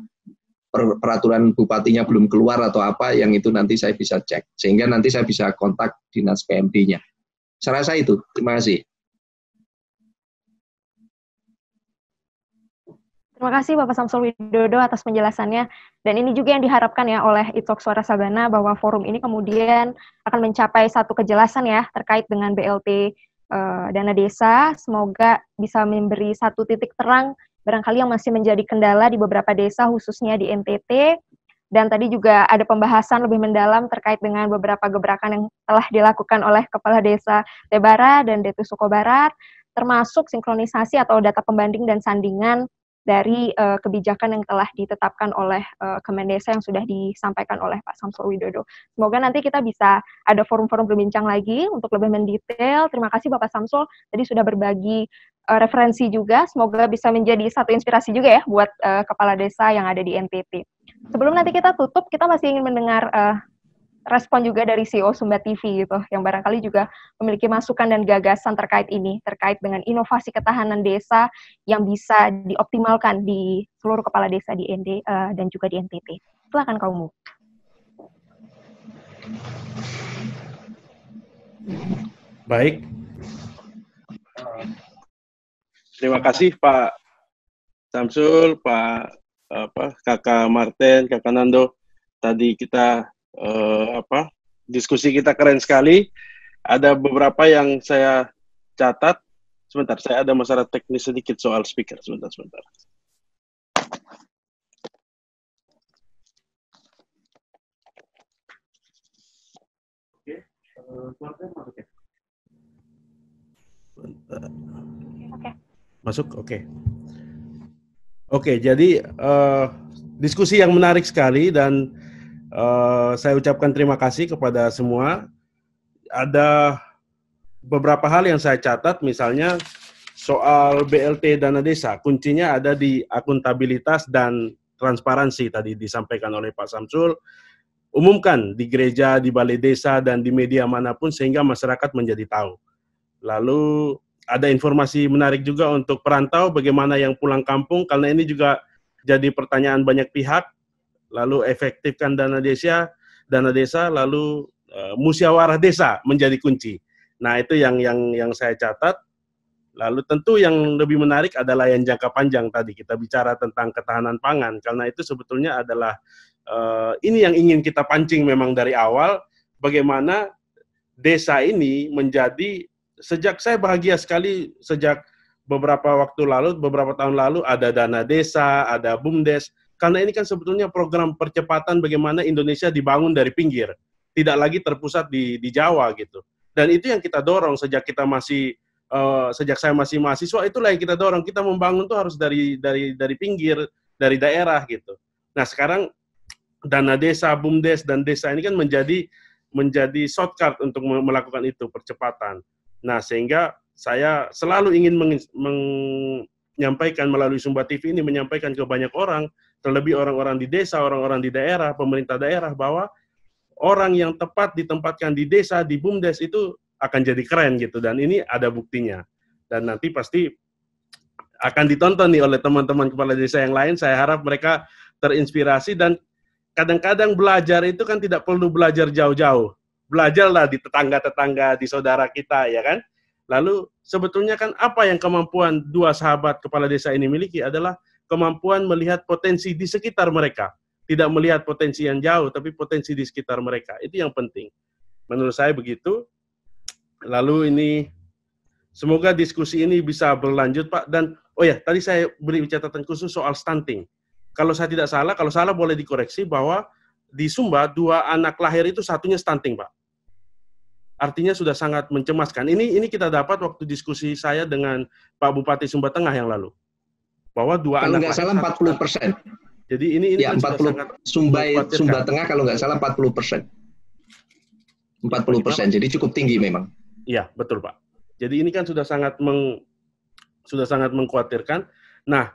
peraturan bupatinya belum keluar atau apa, yang itu nanti saya bisa cek sehingga nanti saya bisa kontak dinas PMD-nya. Saya rasa itu. Terima kasih. Terima kasih Bapak Samsul Widodo atas penjelasannya, dan ini juga yang diharapkan ya oleh ITOK Suara Sabana, bahwa forum ini kemudian akan mencapai satu kejelasan ya terkait dengan BLT dana desa. Semoga bisa memberi satu titik terang barangkali yang masih menjadi kendala di beberapa desa, khususnya di NTT. Dan tadi juga ada pembahasan lebih mendalam terkait dengan beberapa gebrakan yang telah dilakukan oleh Kepala Desa Tebara dan Detu Suko Barat, termasuk sinkronisasi atau data pembanding dan sandingan dari kebijakan yang telah ditetapkan oleh Kemendesa yang sudah disampaikan oleh Pak Samsul Widodo. Semoga nanti kita bisa ada forum-forum berbincang lagi untuk lebih mendetail. Terima kasih Bapak Samsul, tadi sudah berbagi referensi juga. Semoga bisa menjadi satu inspirasi juga ya buat kepala desa yang ada di NTT. Sebelum nanti kita tutup, kita masih ingin mendengar respon juga dari CEO Sumba TV gitu, yang barangkali juga memiliki masukan dan gagasan terkait ini, terkait dengan inovasi ketahanan desa yang bisa dioptimalkan di seluruh kepala desa di ND dan juga di NTT. Silakan kamu. Baik. Terima kasih Pak Samsul, Kakak Martin, Kakak Nando. Tadi kita diskusi kita keren sekali. Ada beberapa yang saya catat. Sebentar, saya ada masalah teknis sedikit soal speaker. Sebentar. Oke. Masuk? Oke. Oke, jadi diskusi yang menarik sekali dan saya ucapkan terima kasih kepada semua. Ada beberapa hal yang saya catat, misalnya soal BLT dana desa, kuncinya ada di akuntabilitas dan transparansi tadi disampaikan oleh Pak Samsul. Umumkan di gereja, di balai desa, dan di media manapun sehingga masyarakat menjadi tahu. Lalu ada informasi menarik juga untuk perantau, bagaimana yang pulang kampung, karena ini juga jadi pertanyaan banyak pihak. Lalu efektifkan dana desa, lalu musyawarah desa menjadi kunci. Nah, itu yang saya catat. Lalu tentu yang lebih menarik adalah yang jangka panjang tadi, kita bicara tentang ketahanan pangan, karena itu sebetulnya adalah ini yang ingin kita pancing memang dari awal, bagaimana desa ini menjadi, sejak saya bahagia sekali, sejak beberapa tahun lalu, ada dana desa, ada BUMDes, karena ini kan sebetulnya program percepatan bagaimana Indonesia dibangun dari pinggir, tidak lagi terpusat di Jawa gitu. Dan itu yang kita dorong sejak saya masih mahasiswa, itulah yang kita dorong. Kita membangun tuh harus dari pinggir, dari daerah gitu. Nah sekarang dana desa, BUMDes dan desa ini kan menjadi shortcut untuk melakukan itu, percepatan. Nah, sehingga saya selalu ingin menyampaikan melalui Sumba TV ini, menyampaikan ke banyak orang, terlebih orang-orang di desa, orang-orang di daerah, pemerintah daerah, bahwa orang yang tepat ditempatkan di desa, di BUMDes itu akan jadi keren gitu, dan ini ada buktinya. Dan nanti pasti akan ditonton nih oleh teman-teman kepala desa yang lain. Saya harap mereka terinspirasi, dan kadang-kadang belajar itu kan tidak perlu belajar jauh-jauh. Belajarlah di tetangga-tetangga, di saudara kita, ya kan? Lalu sebetulnya kan apa yang kemampuan dua sahabat kepala desa ini miliki adalah kemampuan melihat potensi di sekitar mereka. Tidak melihat potensi yang jauh, tapi potensi di sekitar mereka. Itu yang penting. Menurut saya begitu. Lalu ini, semoga diskusi ini bisa berlanjut, Pak. Dan, oh ya, tadi saya beri catatan khusus soal stunting. Kalau saya tidak salah, kalau salah boleh dikoreksi, bahwa di Sumba 2 anak lahir itu satunya stunting, Pak. Artinya sudah sangat mencemaskan. Ini kita dapat waktu diskusi saya dengan Pak Bupati Sumba Tengah yang lalu. Bahwa 2 kalau anak nggak salah 40%. Jadi ini ya, 40 Sumba Tengah kalau nggak salah 40%. 40%. Jadi cukup tinggi memang. Iya, betul, Pak. Jadi ini kan sudah sangat mengkhawatirkan. Nah,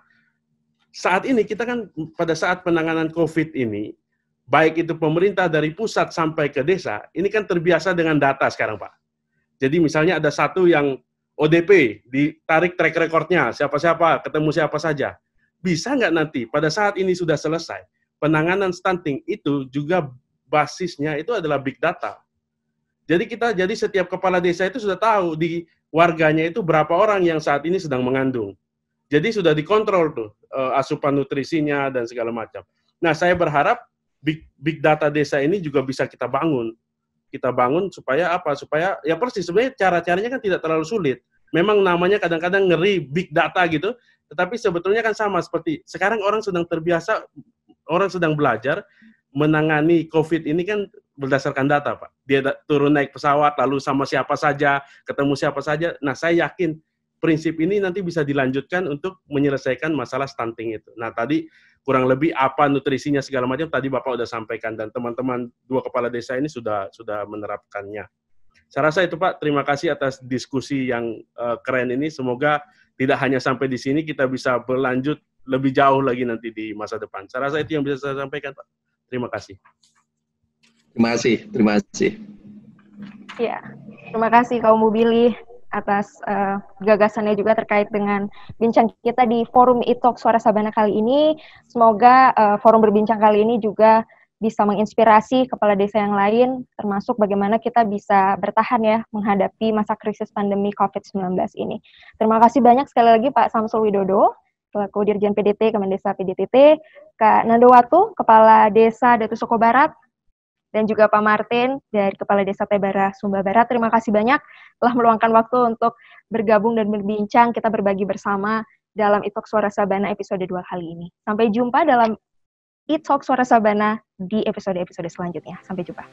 saat ini kita kan pada saat penanganan COVID ini, baik itu pemerintah dari pusat sampai ke desa, ini kan terbiasa dengan data sekarang, Pak. Jadi misalnya ada satu yang ODP, ditarik track recordnya, siapa-siapa, ketemu siapa saja. Bisa nggak nanti, pada saat ini sudah selesai, penanganan stunting itu juga basisnya itu adalah big data. Jadi setiap kepala desa itu sudah tahu di warganya itu berapa orang yang saat ini sedang mengandung. Jadi sudah dikontrol tuh asupan nutrisinya dan segala macam. Nah, saya berharap big data desa ini juga bisa kita bangun. Kita bangun supaya apa? Supaya ya persis sebenarnya cara-caranya kan tidak terlalu sulit. Memang namanya kadang-kadang ngeri big data gitu, tetapi sebetulnya kan sama seperti sekarang orang sedang terbiasa, orang sedang belajar menangani COVID ini kan berdasarkan data, Pak. Dia turun naik pesawat, lalu sama siapa saja, ketemu siapa saja. Nah, saya yakin prinsip ini nanti bisa dilanjutkan untuk menyelesaikan masalah stunting itu. Nah, tadi kurang lebih apa nutrisinya segala macam, tadi Bapak sudah sampaikan, dan teman-teman 2 kepala desa ini sudah menerapkannya. Saya rasa itu, Pak. Terima kasih atas diskusi yang keren ini. Semoga tidak hanya sampai di sini, kita bisa berlanjut lebih jauh lagi nanti di masa depan. Saya rasa itu yang bisa saya sampaikan, Pak. Terima kasih. Terima kasih. Ya, terima kasih kaum Mubili atas gagasannya juga terkait dengan bincang kita di forum e-talk Suara Sabana kali ini. Semoga forum berbincang kali ini juga bisa menginspirasi kepala desa yang lain, termasuk bagaimana kita bisa bertahan ya menghadapi masa krisis pandemi COVID-19 ini. Terima kasih banyak sekali lagi Pak Samsul Widodo, selaku Dirjen PDT Kemendesa PDTT, Kak Nandowatu, Kepala Desa Datu Soko Barat, dan juga Pak Martin dari Kepala Desa Tebara Sumba Barat. Terima kasih banyak telah meluangkan waktu untuk bergabung dan berbincang, kita berbagi bersama dalam e-talk Suara Sabana episode 2 kali ini. Sampai jumpa dalam e-talk Suara Sabana di episode-episode selanjutnya. Sampai jumpa.